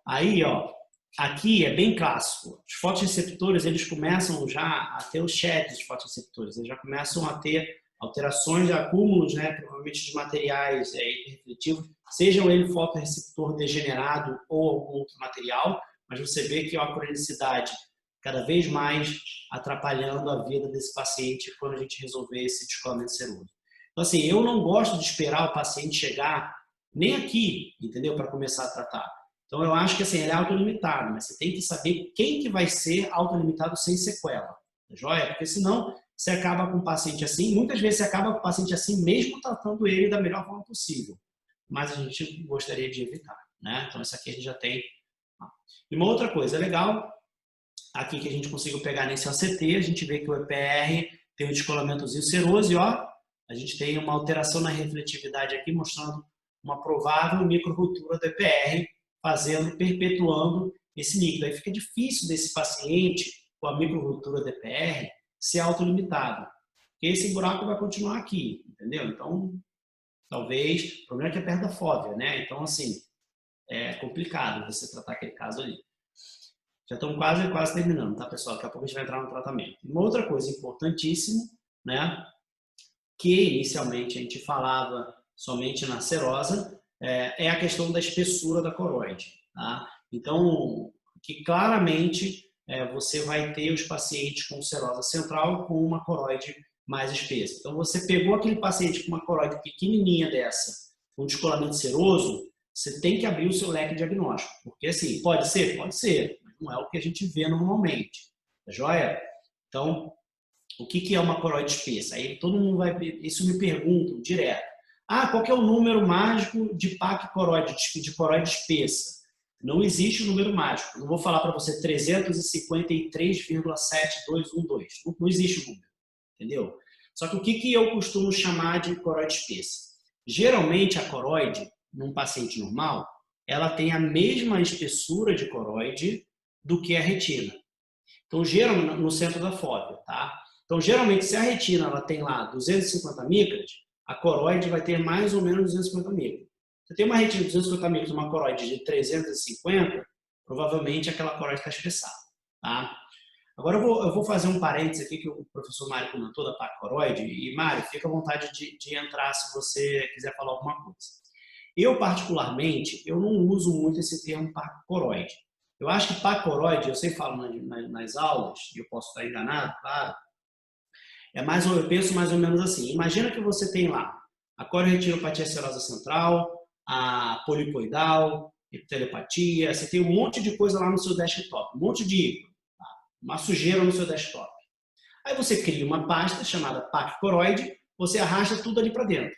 Aí, ó, aqui é bem clássico. Os fotorreceptores, eles começam já a ter os shedding dos fotorreceptores, eles já começam a ter alterações de acúmulos, né, provavelmente de materiais hiperrefletivos, sejam ele fotorreceptor degenerado ou algum outro material, mas você vê que é uma cronicidade cada vez mais atrapalhando a vida desse paciente quando a gente resolver esse descolamento seroso. Então, assim, eu não gosto de esperar o paciente chegar nem aqui, entendeu, para começar a tratar. Então, eu acho que assim, ele é autolimitado, mas você tem que saber quem que vai ser autolimitado sem sequela, tá joia? Porque senão você acaba com um paciente assim, muitas vezes você acaba com o paciente assim, mesmo tratando ele da melhor forma possível. Mas a gente gostaria de evitar. né? Então, isso aqui a gente já tem. E uma outra coisa legal, aqui que a gente conseguiu pegar nesse OCT, a gente vê que o EPR tem um descolamentozinho seroso e, ó, a gente tem uma alteração na refletividade aqui, mostrando uma provável micro-ruptura do EPR, perpetuando esse líquido. Aí fica difícil desse paciente, com a micro-ruptura do EPR, ser autolimitado. Porque esse buraco vai continuar aqui, entendeu? Então, talvez, o problema é que é perto da fóvea, né? Então, assim, é complicado você tratar aquele caso ali. Já estamos quase terminando, tá, pessoal? Daqui a pouco a gente vai entrar no tratamento. Uma outra coisa importantíssima, né? Que inicialmente a gente falava somente na serosa, é a questão da espessura da coroide, tá? Então, que claramente você vai ter os pacientes com serosa central com uma coroide mais espessa. Então, você pegou aquele paciente com uma coroide pequenininha dessa, com descolamento seroso, você tem que abrir o seu leque diagnóstico. Porque, assim, pode ser, mas não é o que a gente vê normalmente. Tá joia? Então, o que é uma coroide espessa? Aí todo mundo vai... Isso me perguntam direto. Ah, qual que é o número mágico de PAC coroide, de coroide espessa? Não existe o número mágico. Não vou falar para você 353,7212. Não existe o número. Entendeu? Só que o que eu costumo chamar de coroide espessa? Geralmente a coroide, num paciente normal, ela tem a mesma espessura de coroide do que a retina. Então, geralmente, no centro da fóvea, tá? Então, geralmente, se a retina ela tem lá 250 micras, a coroide vai ter mais ou menos 250 micras. Você tem uma retina de 250 micras, uma coroide de 350, provavelmente aquela coroide está espessada, tá? Agora eu vou fazer um parênteses aqui que o professor Mário comentou da PAC coroide. E, Mário, fica à vontade de entrar se você quiser falar alguma coisa. Eu, particularmente, eu não uso muito esse termo PAC coroide. Eu acho que PAC coroide, eu sempre falo nas aulas, e eu posso estar enganado, claro, eu penso mais ou menos assim. Imagina que você tem lá a coriretinopatia serosa central, a polipoidal, epitelepatia, você tem um monte de coisa lá no seu desktop, um monte de ícone, tá? Uma sujeira no seu desktop. Aí você cria uma pasta chamada PAC coroide, você arrasta tudo ali para dentro.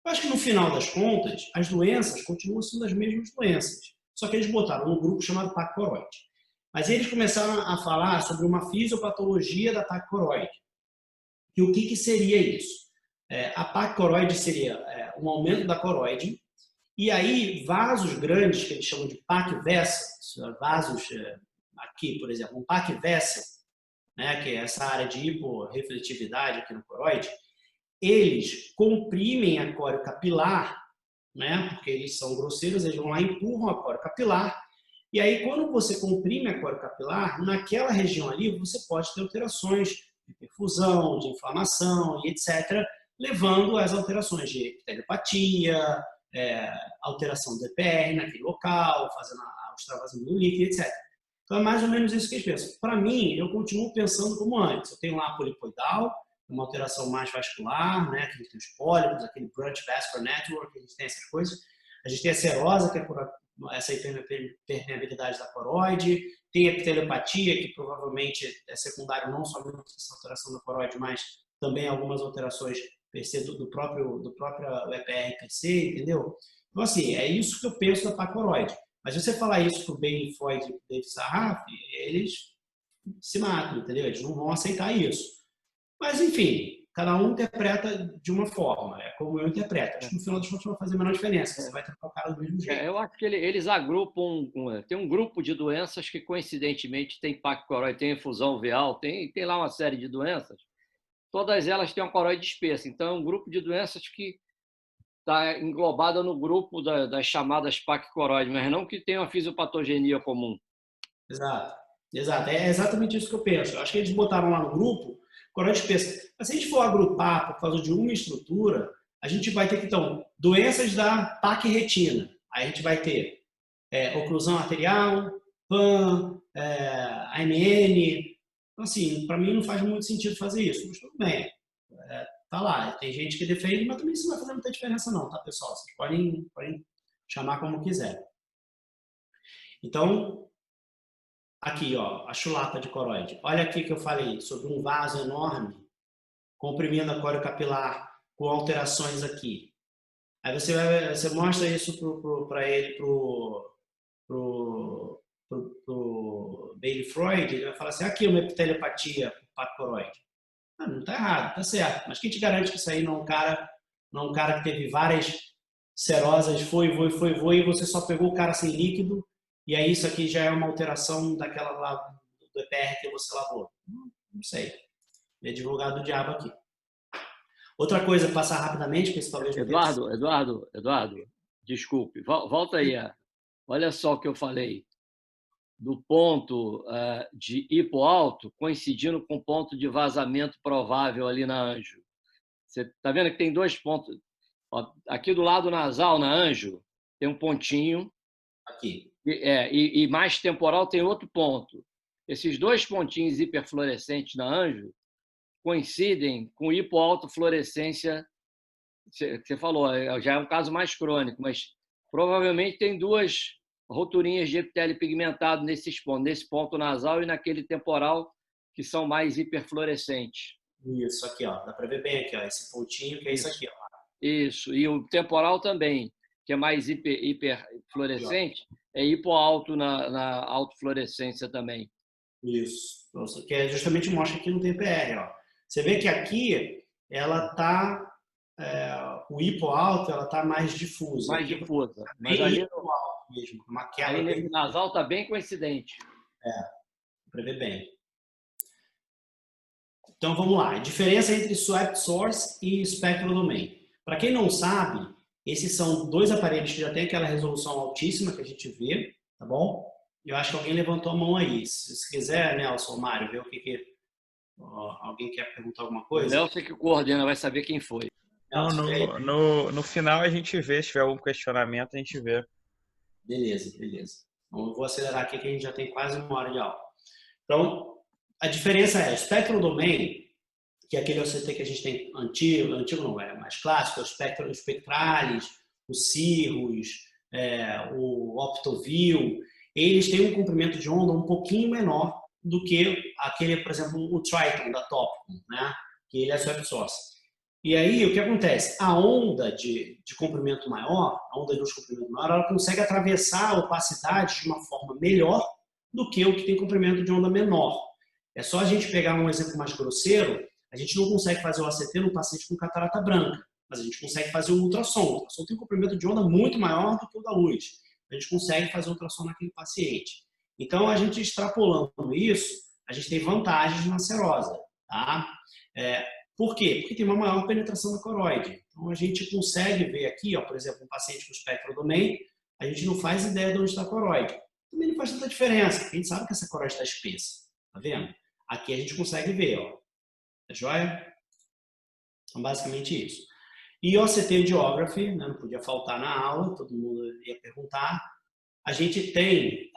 Eu acho que no final das contas, as doenças continuam sendo as mesmas doenças, só que eles botaram um grupo chamado PAC coroide. Mas eles começaram a falar sobre uma fisiopatologia da PAC coroide. E o que seria isso? A PAC coroide seria um aumento da coroide, e aí vasos grandes, que eles chamam de PAC vessel, vasos aqui, por exemplo, um PAC vessel, né, que é essa área de hiporrefletividade aqui no coroide, eles comprimem a córeo capilar, né, porque eles são grosseiros, eles vão lá e empurram a córeo capilar, e aí quando você comprime a córeo capilar, naquela região ali você pode ter alterações de perfusão, de inflamação e etc., levando às alterações de epitelepatia, alteração do EPR naquele local, fazendo o extravasamento do líquido, etc. Então é mais ou menos isso que eles pensam. Para mim, eu continuo pensando como antes. Eu tenho lá a polipoidal, uma alteração mais vascular, né, que a gente tem os pólipos, aquele branch vascular network, a gente tem essas coisas. A gente tem a serosa, que é por essa hipermeabilidade da coroide, tem a epitelepatia, que provavelmente é secundário não somente essa alteração da coroide, mas também algumas alterações do próprio EPR PC, entendeu? Então, assim, é isso que eu penso da PAC coroide. Mas se você falar isso para o Bailey Floyd e o David Sarraf, eles se matam, entendeu? Eles não vão aceitar isso. Mas, enfim, cada um interpreta de uma forma. É como eu interpreto. Acho que no final das contas não vai fazer a menor diferença. Você vai trocar o cara do mesmo jeito. Eu acho que eles agrupam... Tem um grupo de doenças que, coincidentemente, tem PAC coroide, tem efusão veal, tem lá uma série de doenças. Todas elas têm uma coroide espessa. Então, é um grupo de doenças que está englobada no grupo das chamadas PAC coroide, mas não que tenha uma fisiopatogenia comum. Exato. É exatamente isso que eu penso. Eu acho que eles botaram lá no grupo coroide espessa. Mas se a gente for agrupar por causa de uma estrutura, a gente vai ter que, então, doenças da PAC retina. Aí a gente vai ter oclusão arterial, PAN, AMN. Então, assim, para mim não faz muito sentido fazer isso, mas tudo bem. Tá lá, tem gente que defende, mas também isso não vai fazer muita diferença não, tá, pessoal? Vocês podem chamar como quiser. Então, aqui, ó, a chulapa de coroide. Olha aqui que eu falei sobre um vaso enorme, comprimindo a córeo capilar, com alterações aqui. Aí você mostra isso para ele, pro Bailey Freud, ele vai falar assim, aqui uma epiteliopatia pacoroide. Não está errado, tá certo. Mas quem te garante que isso aí não é um cara que teve várias serosas, foi, e você só pegou o cara sem líquido, e aí isso aqui já é uma alteração daquela lá do EPR que você lavou. Não sei. É advogado do diabo aqui. Outra coisa, passar rapidamente, porque isso talvez não tenha... Eduardo, desculpe, volta aí. Olha só o que eu falei. Do ponto de hipoalto coincidindo com o ponto de vazamento provável ali na anjo. Você está vendo que tem 2 pontos. Ó, aqui do lado nasal, na anjo, tem um pontinho. Aqui. E mais temporal tem outro ponto. Esses 2 pontinhos hiperfluorescentes na anjo coincidem com hipoaltofluorescência. Você falou, já é um caso mais crônico, mas provavelmente tem 2 roturinhas de epitélio pigmentado nesse ponto nasal e naquele temporal, que são mais hiperfluorescentes. Isso, aqui, ó. Dá para ver bem aqui, ó. Esse pontinho que é isso aqui, ó. Isso, e o temporal também, que é mais hiperfluorescente, é hipoalto na autofluorescência também. Isso. Que é justamente mostra que não tem PR, ó. Você vê que aqui ela tá o hipoalto, ela tá mais difusa. Mais difusa. Mas ali hipoalto mesmo, uma quebra aí bem... nesse nasal tá bem coincidente. Para ver bem. Então vamos lá. A diferença entre swept source e spectral domain. Para quem não sabe, esses são 2 aparelhos que já tem aquela resolução altíssima que a gente vê, tá bom? Eu acho que alguém levantou a mão aí. Se quiser, Nelson, Mário, ver o que alguém quer perguntar alguma coisa? O Nelson que coordena, vai saber quem foi. Não, no final a gente vê, se tiver algum questionamento, a gente vê. Beleza. Então eu vou acelerar aqui que a gente já tem quase 1 hora de aula. Então, a diferença é o spectral domain, que é aquele OCT que a gente tem antigo não é, mais clássico, o spectralis, o Cirrus, o Optoview, eles têm um comprimento de onda um pouquinho menor do que aquele, por exemplo, o Triton da Topcon, né? Que ele é swept source. E aí, o que acontece? A onda de comprimento maior, a onda de luz de comprimento maior, ela consegue atravessar a opacidade de uma forma melhor do que o que tem comprimento de onda menor. É só a gente pegar um exemplo mais grosseiro, a gente não consegue fazer o ACT no paciente com catarata branca, mas a gente consegue fazer o ultrassom. O ultrassom tem um comprimento de onda muito maior do que o da luz. A gente consegue fazer o ultrassom naquele paciente. Então, a gente extrapolando isso, a gente tem vantagens na serosa. Tá? Por quê? Porque tem uma maior penetração na coroide. Então, a gente consegue ver aqui, ó, por exemplo, um paciente com spectral domain, a gente não faz ideia de onde está a coroide. Também não faz tanta diferença, porque a gente sabe que essa coroide está espessa. Tá vendo? Aqui a gente consegue ver, ó. Tá joia? Então, basicamente isso. E OCT Angiography, né, não podia faltar na aula, todo mundo ia perguntar. A gente tem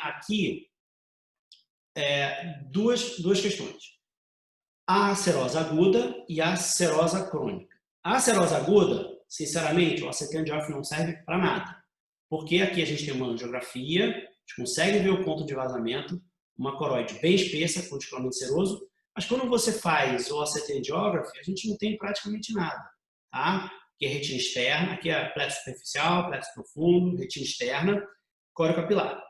aqui duas questões. A serose aguda e a serose crônica. A serose aguda, sinceramente, o OCT Angiography não serve para nada. Porque aqui a gente tem uma angiografia, a gente consegue ver o ponto de vazamento, uma coroide bem espessa, com descolamento seroso, mas quando você faz o OCT Angiography, a gente não tem praticamente nada. Tá? Aqui é retina externa, aqui é plexo superficial, plexo profundo, retina externa, córeo capilar.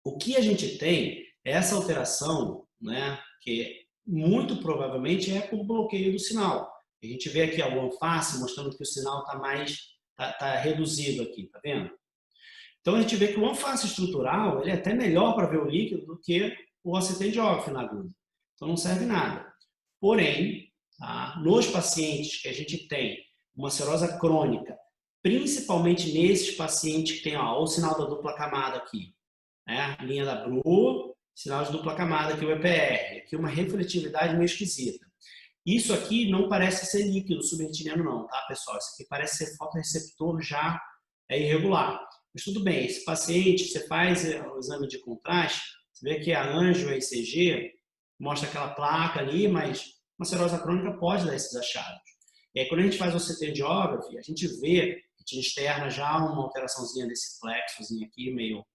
O que a gente tem é essa alteração, né, que muito provavelmente é por bloqueio do sinal. A gente vê aqui o OneFace mostrando que o sinal está reduzido aqui, tá vendo? Então a gente vê que o OneFace estrutural ele é até melhor para ver o líquido do que o OCT Angiography na aguda. Então não serve nada. Porém, tá, nos pacientes que a gente tem uma serose crônica, principalmente nesses pacientes que tem o sinal da dupla camada aqui, né? Linha da Bru, sinal de dupla camada aqui, o EPR, aqui uma refletividade meio esquisita. Isso aqui não parece ser líquido subretiniano não, tá, pessoal? Isso aqui parece ser fotorreceptor já irregular. Mas tudo bem, esse paciente, você faz o exame de contraste, você vê que a anjo, a ECG, mostra aquela placa ali, mas uma serose crônica pode dar esses achados. E aí, quando a gente faz o CT Angiography, a gente vê retina externa já uma alteraçãozinha desse plexozinho aqui, meio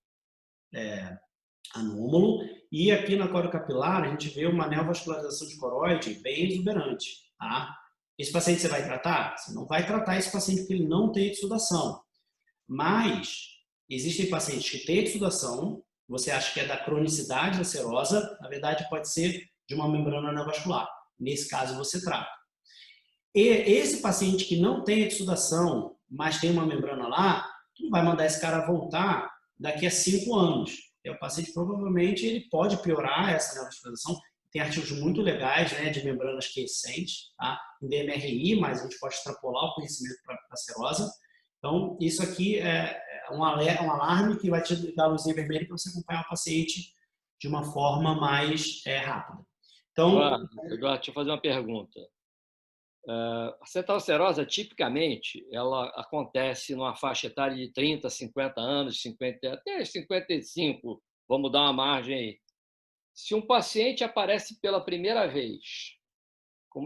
anômalo. E aqui na córeo capilar, a gente vê uma neovascularização de coroide bem exuberante. Tá? Esse paciente você vai tratar? Você não vai tratar esse paciente porque ele não tem exudação. Mas existem pacientes que têm exudação, você acha que é da cronicidade da serosa, na verdade pode ser de uma membrana neovascular. Nesse caso você trata. E esse paciente que não tem exudação, mas tem uma membrana lá, tu não vai mandar esse cara voltar daqui a 5 anos. O paciente provavelmente ele pode piorar essa neovascularização. Tem artigos muito legais, né, de membranas quiescentes, tá? Em DMRI, mas a gente pode extrapolar o conhecimento para a serosa. Então, isso aqui é um alarme que vai te dar a luzinha vermelha para você acompanhar o paciente de uma forma mais rápida. Então, Eduardo, deixa eu fazer uma pergunta. A central serosa, tipicamente, ela acontece numa faixa etária de 30, 50 anos, 50, até 55, vamos dar uma margem aí. Se um paciente aparece pela primeira vez com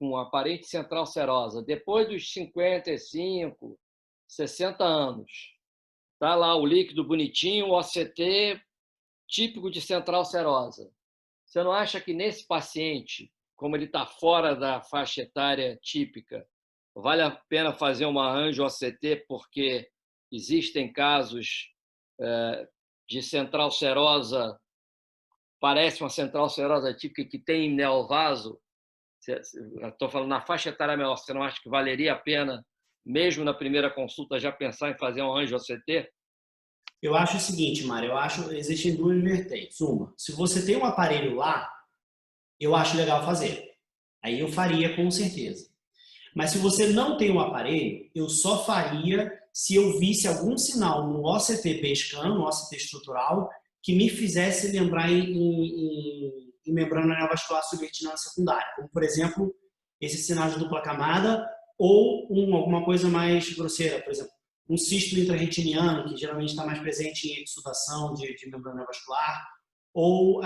uma aparente central serosa, depois dos 55, 60 anos, tá lá o líquido bonitinho, o OCT típico de central serosa. Você não acha que nesse paciente, como ele está fora da faixa etária típica, vale a pena fazer uma angio-OCT porque existem casos de central serosa, parece uma central serosa típica que tem neovaso? Estou falando na faixa etária menor, você não acha que valeria a pena, mesmo na primeira consulta, já pensar em fazer um angio-OCT? eu acho o seguinte, Mário, eu acho que existem duas vertentes. Uma, se você tem um aparelho lá, eu acho legal fazer. Aí eu faria com certeza. Mas se você não tem um aparelho, eu só faria se eu visse algum sinal no OCT B-scan, no OCT estrutural, que me fizesse lembrar em membrana neovascular subretinal secundária, como por exemplo, esse sinal de dupla camada ou alguma coisa mais grosseira, por exemplo, um cisto intrarretiniano, que geralmente está mais presente em exudação de membrana neovascular, ou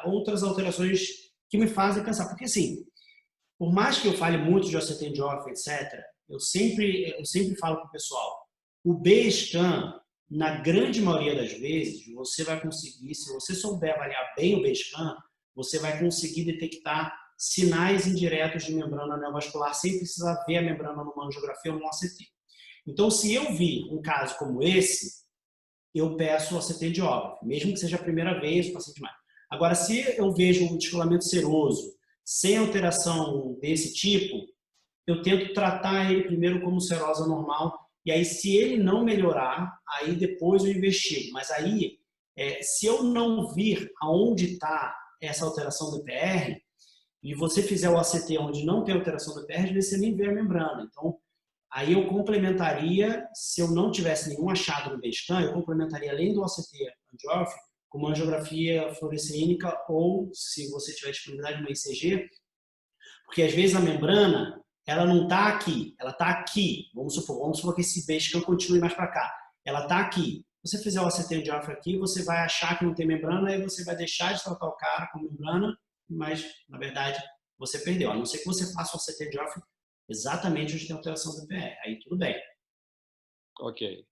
outras alterações que me fazem pensar. Porque assim, por mais que eu fale muito de OCT de off, etc., eu sempre falo para o pessoal, o B-scan, na grande maioria das vezes, você vai conseguir, se você souber avaliar bem o B-scan, você vai conseguir detectar sinais indiretos de membrana neovascular sem precisar ver a membrana numa angiografia ou num OCT. Então, se eu vi um caso como esse, eu peço o OCT de óbvio, mesmo que seja a primeira vez, o paciente mais. Agora, se eu vejo um descolamento seroso sem alteração desse tipo, eu tento tratar ele primeiro como serosa normal, e aí se ele não melhorar, aí depois eu investigo. Mas aí, se eu não vir aonde está essa alteração do EPR, e você fizer o ACT onde não tem alteração do EPR, às vezes você nem vê a membrana. Então, aí eu complementaria, se eu não tivesse nenhum achado no B-scan, eu complementaria além do ACT angiógrafo, com uma angiografia fluorescênica ou, se você tiver disponibilidade, uma ECG, porque às vezes a membrana, ela não está aqui, ela está aqui. Vamos supor que esse B-scan continue mais para cá. Ela está aqui. Se você fizer o ACT angiógrafo aqui, você vai achar que não tem membrana, aí você vai deixar de tratar o cara com membrana, mas, na verdade, você perdeu. A não ser que você faça o ACT angiógrafo exatamente onde tem alteração do EPR. Aí tudo bem. Ok.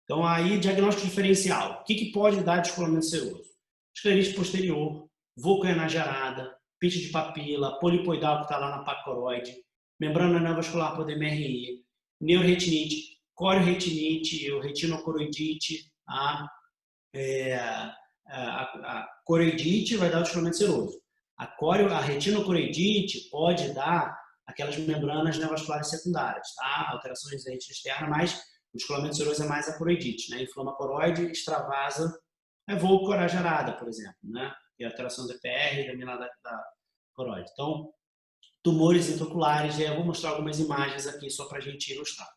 Então, aí, diagnóstico diferencial. O que pode dar descolamento seroso? Esclerite posterior, vulcana gerada, pitch de papila, polipoidal que está lá na pacoroide, membrana neovascular por DMRI, neuroretinite, corioretinite, retinocoroidite, a coroidite vai dar o descolamento seroso. A retinocoroidite pode dar aquelas membranas neovasculares secundárias, tá? Alterações da retina externa, mas o descolamento seroso é mais a coroidite, né? Inflama coroide, extravasa, vulcora gerada, por exemplo, né? E a alteração do EPR da milada da coroide. Então, tumores intraoculares, eu vou mostrar algumas imagens aqui só para a gente ilustrar.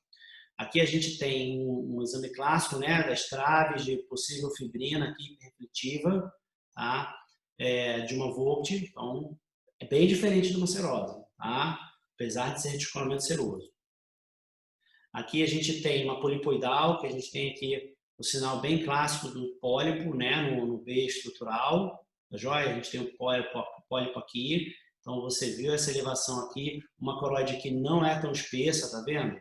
Aqui a gente tem um exame clássico, né, das traves de possível fibrina aqui refletiva, tá? De uma Vogt, então é bem diferente de uma serose, tá? Apesar de ser descolamento seroso. Aqui a gente tem uma polipoidal, que a gente tem aqui o sinal bem clássico do pólipo, né, no B estrutural, tá joia? A gente tem o pólipo aqui, então você viu essa elevação aqui, uma coroide que não é tão espessa, tá vendo?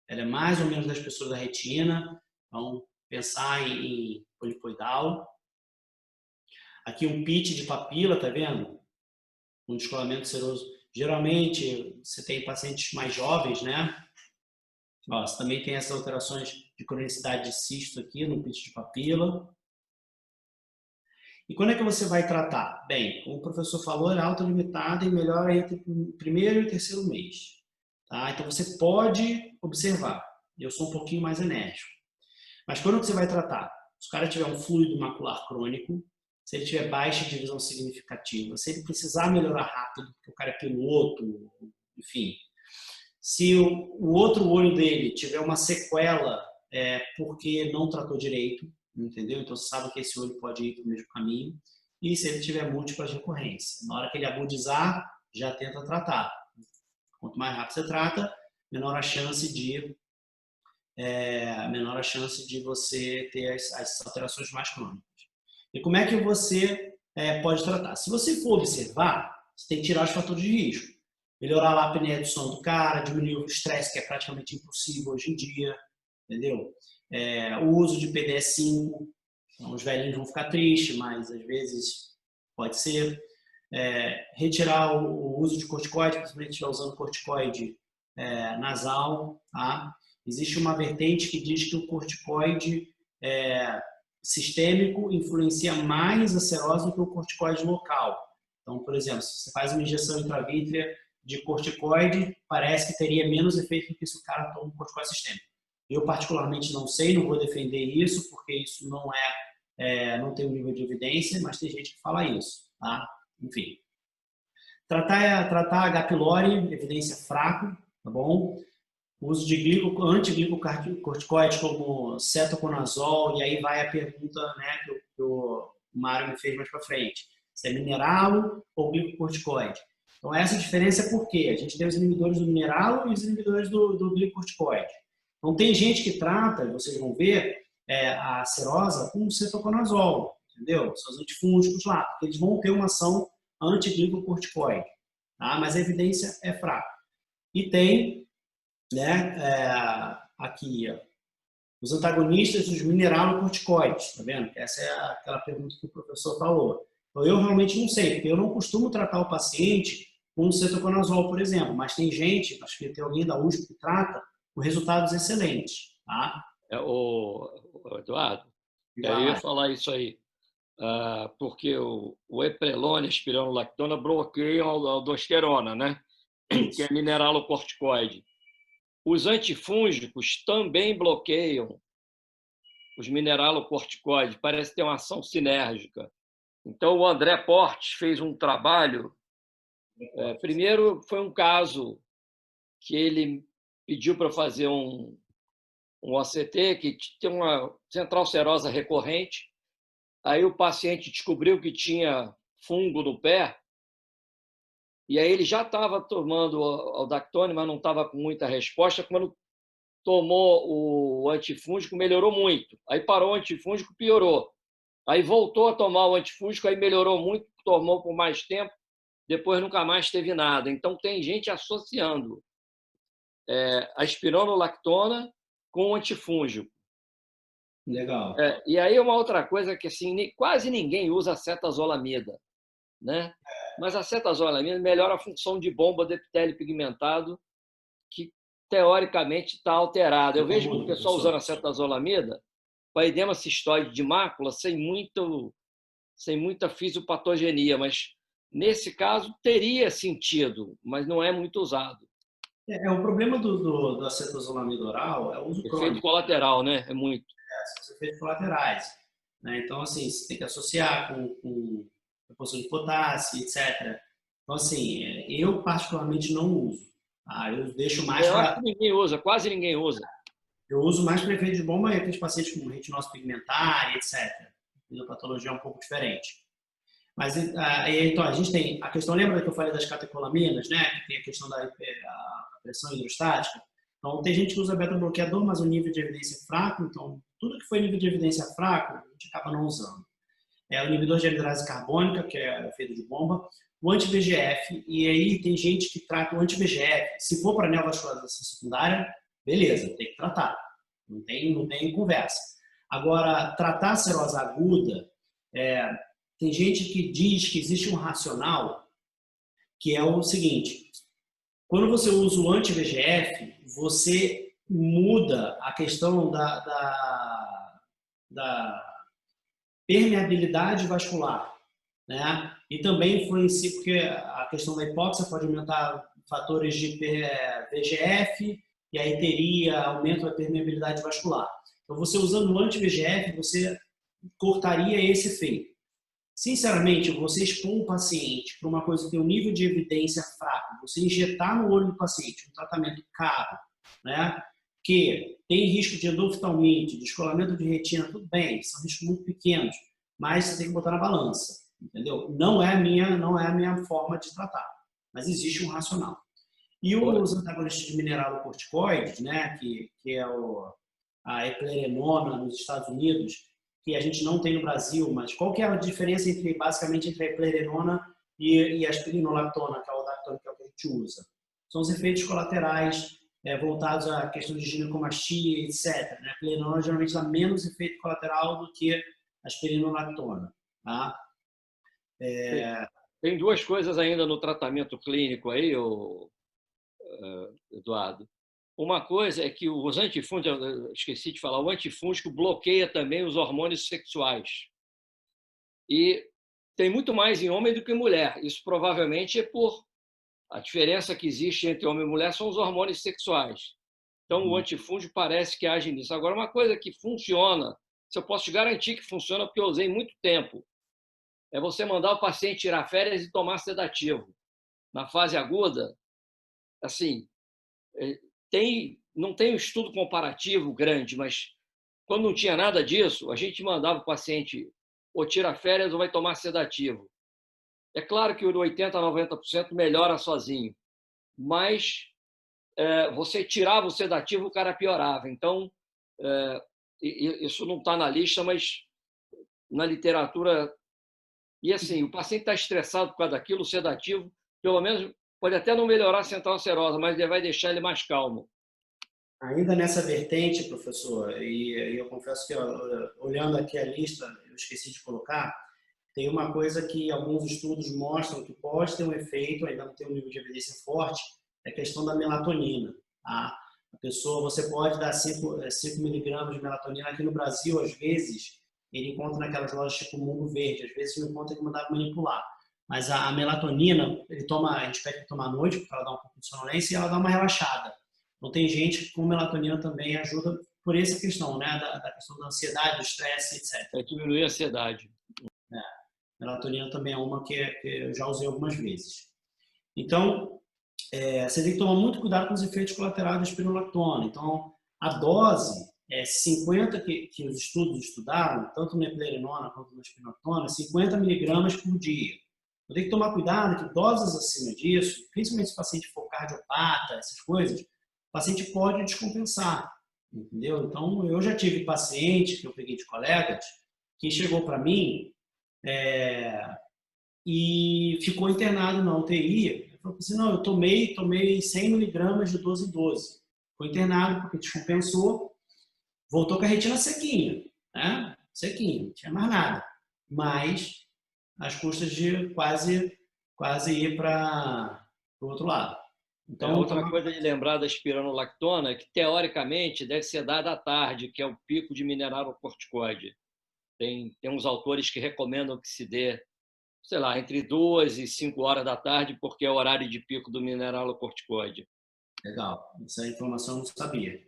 Ela é mais ou menos da espessura da retina, então pensar em polipoidal. Aqui um pitch de papila, tá vendo? Um descolamento seroso Geralmente, você tem pacientes mais jovens, né? Ó, você também tem essas alterações de cronicidade de cisto aqui no pitch de papila. E quando é que você vai tratar? Bem, como o professor falou, é autolimitada e melhora entre o primeiro e o terceiro mês. Tá? Então, você pode observar. Eu sou um pouquinho mais enérgico. Mas quando você vai tratar? Se o cara tiver um fluido macular crônico, se ele tiver baixa divisão significativa, se ele precisar melhorar rápido, porque o cara é piloto, enfim. Se o outro olho dele tiver uma sequela porque não tratou direito, entendeu? Então você sabe que esse olho pode ir para o mesmo caminho. E se ele tiver múltiplas recorrências, na hora que ele agudizar, já tenta tratar. Quanto mais rápido você trata, menor a chance de você ter as alterações mais crônicas. E como é que você pode tratar? Se você for observar, você tem que tirar os fatores de risco. Melhorar lá a apneia do sono do cara, diminuir o estresse, que é praticamente impossível hoje em dia, entendeu? O uso de PDE5, então os velhinhos vão ficar tristes, mas às vezes pode ser. Retirar o uso de corticoide, principalmente estiver usando corticoide nasal, tá? Existe uma vertente que diz que o corticoide sistêmico influencia mais a serose do que o corticoide local. Então, por exemplo, se você faz uma injeção intravítrea de corticoide, parece que teria menos efeito do que se o cara toma um corticoide sistêmico. Eu, particularmente, não sei, não vou defender isso, porque isso não tem um nível de evidência, mas tem gente que fala isso, tá? Enfim. Tratar H. pylori, evidência fraca, tá bom? O uso de antiglicocorticoides como cetoconazol, e aí vai a pergunta, né, que o Mário me fez mais para frente. Se é mineralo ou glicocorticoide. Então, essa diferença é porque a gente tem os inibidores do mineralo e os inibidores do glicocorticoide. Então, tem gente que trata, vocês vão ver, a serosa com cetoconazol, entendeu? São os antifúngicos lá, porque eles vão ter uma ação antiglicocorticoide, tá? Mas a evidência é fraca. E tem, né, aqui, ó, os antagonistas dos mineralocorticoides, tá vendo? Essa é aquela pergunta que o professor falou. Então, eu realmente não sei, porque eu não costumo tratar o paciente com cetoconazol, por exemplo, mas tem gente, acho que tem alguém da USP que trata, com resultados excelentes, tá? Eduardo, eu ia falar isso aí, porque o Eprelone e a espironolactona bloqueiam a aldosterona, né? Isso. Que é mineralocorticoide. Os antifúngicos também bloqueiam os mineralocorticoides, parece ter uma ação sinérgica. Então, o André Portes fez um trabalho. Primeiro, foi um caso que ele pediu para fazer um OCT, que tem uma central serosa recorrente. Aí o paciente descobriu que tinha fungo no pé, e aí ele já estava tomando aldactone, mas não estava com muita resposta. Quando tomou o antifúngico, melhorou muito. Aí parou o antifúngico, piorou. Aí voltou a tomar o antifúngico, aí melhorou muito, tomou por mais tempo, depois nunca mais teve nada. Então, tem gente associando a espironolactona com o antifúngico. Legal. E aí uma outra coisa que assim, quase ninguém usa acetazolamida, né? Mas a acetazolamida melhora a função de bomba do epitélio pigmentado, que teoricamente está alterada. Eu vejo o pessoal usando acetazolamida para edema cistoide de mácula sem muita fisiopatogenia, mas nesse caso teria sentido, mas não é muito usado. O problema do acetazolamida oral é o uso crônico. Efeito colateral, né? É muito. São os efeitos colaterais, né? Então, assim, você tem que associar com a porção de potássio, etc. Então, assim, eu particularmente não uso. Tá? Eu deixo mais Eu acho que ninguém usa, quase ninguém usa. Eu uso mais para efeito de bomba em aqueles pacientes com retinose pigmentar, etc. A patologia é um pouco diferente. Mas, então, a gente tem a questão, lembra que eu falei das catecolaminas, né? Que tem a questão da pressão hidrostática. Então, tem gente que usa beta-bloqueador, mas o nível de evidência é fraco. Então, tudo que foi nível de evidência fraco, a gente acaba não usando. O inibidor de anidrase carbônica, que é efeito de bomba. O anti-VEGF, e aí tem gente que trata o anti-VEGF. Se for para neovascularização secundária, beleza, tem que tratar. Não tem conversa. Agora, tratar a serose aguda, tem gente que diz que existe um racional que é o seguinte: quando você usa o anti-VEGF, você muda a questão da permeabilidade vascular, né? E também influencia, porque a questão da hipóxia pode aumentar fatores de VEGF, e aí teria aumento da permeabilidade vascular. Então, você usando o anti-VEGF, você cortaria esse efeito. Sinceramente, você expor um paciente para uma coisa que tem um nível de evidência fraco, você injetar no olho do paciente um tratamento caro, né, que tem risco de endoftalmite, descolamento de retina, tudo bem, são riscos muito pequenos, mas você tem que botar na balança, entendeu? Não é a minha forma de tratar, mas existe um racional. E os antagonistas de mineralocorticoides, né, que é a eplerenona nos Estados Unidos, que a gente não tem no Brasil, mas qual que é a diferença basicamente entre a eplerenona e a aspirinolactona, que é o Dactone, que é o que a gente usa? São os efeitos colaterais voltados à questão de ginecomastia, etc. A eplerenona geralmente dá menos efeito colateral do que a aspirinolactona. Tá? Tem duas coisas ainda no tratamento clínico aí, Eduardo. Uma coisa é que os antifúngicos, eu esqueci de falar, o antifúngico bloqueia também os hormônios sexuais. E tem muito mais em homem do que em mulher. Isso provavelmente é por a diferença que existe entre homem e mulher são os hormônios sexuais. Então, o antifúngico parece que age nisso. Agora, uma coisa que funciona, se eu posso te garantir que funciona, porque eu usei muito tempo, é você mandar o paciente tirar férias e tomar sedativo. Na fase aguda, assim, não tem um estudo comparativo grande, mas quando não tinha nada disso, a gente mandava o paciente ou tira férias ou vai tomar sedativo. É claro que o 80% a 90% melhora sozinho, mas você tirava o sedativo, o cara piorava. Então, isso não está na lista, mas na literatura... E assim, o paciente está estressado por causa daquilo, o sedativo, pelo menos, pode até não melhorar a central serosa, mas ele vai deixar ele mais calmo. Ainda nessa vertente, professor, e eu confesso que, olhando aqui a lista, eu esqueci de colocar, tem uma coisa que alguns estudos mostram que pode ter um efeito, ainda não tem um nível de evidência forte, é a questão da melatonina. Tá? A pessoa, você pode dar 5 miligramas de melatonina. Aqui no Brasil, às vezes, ele encontra naquelas lojas tipo Mundo Verde, às vezes não encontra que mandar manipular. Mas a melatonina, a gente pede para tomar à noite, para ela dar um pouco de sonolência, e ela dá uma relaxada. Então, tem gente que com melatonina também ajuda por essa questão, né? Da questão da ansiedade, do estresse, etc. É diminuir a ansiedade. Melatonina também é uma que eu já usei algumas vezes. Então, você tem que tomar muito cuidado com os efeitos colaterais da espironolactona. Então, a dose 50 que os estudos estudaram, tanto na eplerenona quanto na espironolactona, 50 miligramas por dia. Eu tenho que tomar cuidado que doses acima disso, principalmente se o paciente for cardiopata, essas coisas, o paciente pode descompensar, entendeu? Então, eu já tive paciente que eu peguei de colegas que chegou para mim e ficou internado na UTI. Ele falou assim, não, eu tomei 100 miligramas de 12 em 12. Foi internado porque descompensou, voltou com a retina sequinha, né? Sequinha, não tinha mais nada. Mas às custas de quase ir para o outro lado. Então, outra coisa de lembrar da espironolactona é que, teoricamente, deve ser dada à tarde, que é o pico de mineralocorticoide. Tem uns autores que recomendam que se dê, sei lá, entre 2 e 5 horas da tarde, porque é o horário de pico do mineralocorticoide. Legal, essa informação eu não sabia.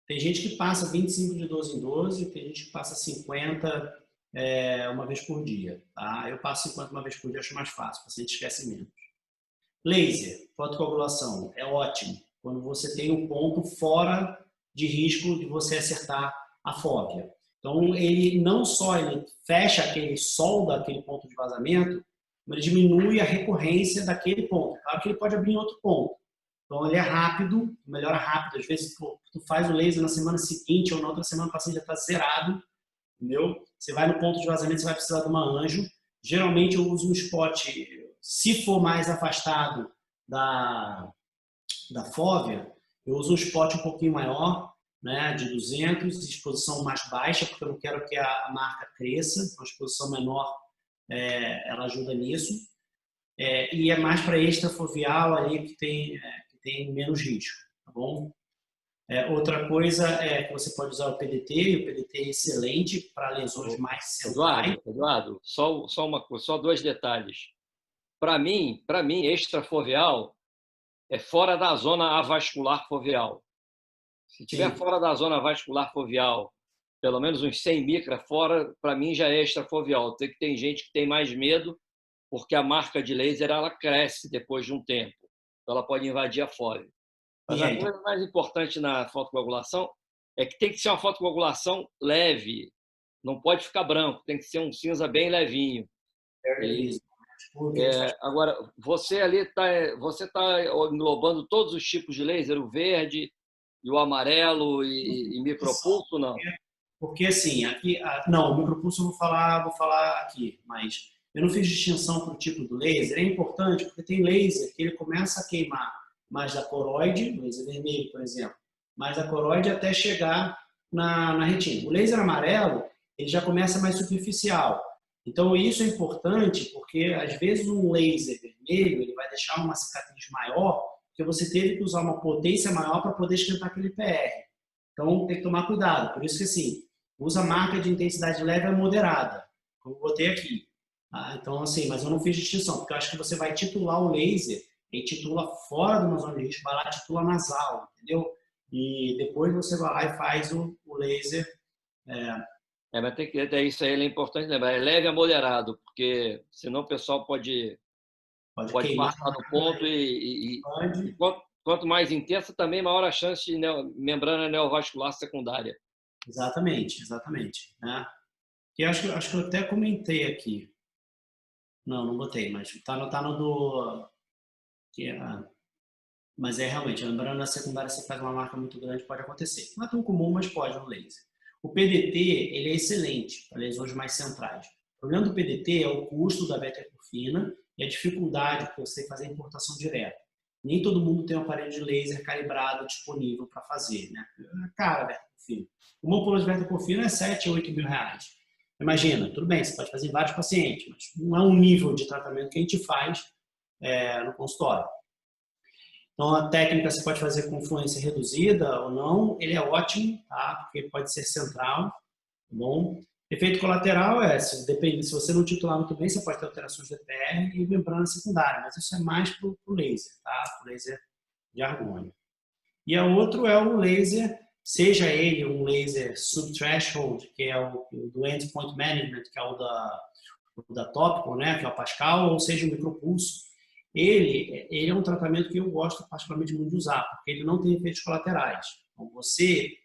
Tem gente que passa 25 de 12 em 12, tem gente que passa 50 uma vez por dia. Tá? Eu passo 50 uma vez por dia, acho mais fácil, o paciente esquece menos. Laser, fotocoagulação, é ótimo quando você tem um ponto fora de risco de você acertar a fóvea. Então, ele não só ele fecha solda aquele ponto de vazamento, mas ele diminui a recorrência daquele ponto. Claro que ele pode abrir em outro ponto. Então, ele é rápido, melhora rápido. Às vezes, tu faz o laser na semana seguinte ou na outra semana o paciente já está zerado, entendeu? Você vai no ponto de vazamento, você vai precisar de uma anjo. Geralmente, eu uso um spot, se for mais afastado da fóvea, eu uso um spot um pouquinho maior, né, de 200, exposição mais baixa, porque eu não quero que a marca cresça, uma exposição menor ela ajuda nisso. e é mais para extrafoveal ali que tem menos risco, tá bom? Outra coisa é que você pode usar o PDT, e o PDT é excelente para lesões mais centrais. Eduardo, só dois detalhes. Para mim, extrafoveal é fora da zona avascular foveal. Se tiver fora da zona vascular foveal, pelo menos uns 100 micra fora, para mim já é extrafoveal. Tem gente que tem mais medo, porque a marca de laser ela cresce depois de um tempo. Então ela pode invadir a fóvea. Mas a coisa mais importante na fotocoagulação é que tem que ser uma fotocoagulação leve. Não pode ficar branco, tem que ser um cinza bem levinho. Agora, você ali está englobando todos os tipos de laser, o verde e o amarelo e micropulso, não? Porque assim, aqui, não, o micropulso eu vou falar aqui, mas eu não fiz distinção para o tipo do laser. É importante porque tem laser que ele começa a queimar mais da coroide, laser vermelho, por exemplo, mais da coroide até chegar na retina. O laser amarelo, ele já começa mais superficial. Então, isso é importante porque, às vezes, um laser vermelho ele vai deixar uma cicatriz maior porque você teve que usar uma potência maior para poder esquentar aquele PR. Então, tem que tomar cuidado. Por isso que, assim, usa marca de intensidade leve a moderada, como eu botei aqui. Então, assim, mas eu não fiz distinção, porque eu acho que você vai titular o laser e titula fora de uma zona de risco, vai lá e titula nasal, entendeu? E depois você vai lá e faz o laser. Mas tem que, isso aí é importante lembrar, é leve a moderado, porque senão o pessoal pode passar do ponto e quanto mais intensa também, maior a chance de membrana neovascular secundária. Exatamente. Né? E acho que eu até comentei aqui. Não botei, mas tá no do... Mas realmente, a membrana secundária, se faz uma marca muito grande, pode acontecer. Não é tão comum, mas pode no laser. O PDT, ele é excelente para lesões mais centrais. O problema do PDT é o custo da beta-ecurfina e a dificuldade que você fazer a importação direta. Nem todo mundo tem um aparelho de laser calibrado disponível para fazer, né? É caro a beta-ecurfina. Uma ampola de beta-ecurfina é 7 a 8 mil reais. Imagina, tudo bem, você pode fazer em vários pacientes, mas não é um nível de tratamento que a gente faz no consultório. Então, a técnica você pode fazer com fluência reduzida ou não, ele é ótimo, tá? Porque ele pode ser central, tá bom? Efeito colateral depende, se você não titular muito bem, você pode ter alterações de EPR e membrana secundária, mas isso é mais para o laser, tá? Para o laser de argônio. E a outro é o laser, seja ele um laser subthreshold, que é o do endpoint management, que é o da Topical, né? Que é o Pascal, ou seja o micropulso. Ele é um tratamento que eu gosto particularmente muito de usar, porque ele não tem efeitos colaterais. Então, você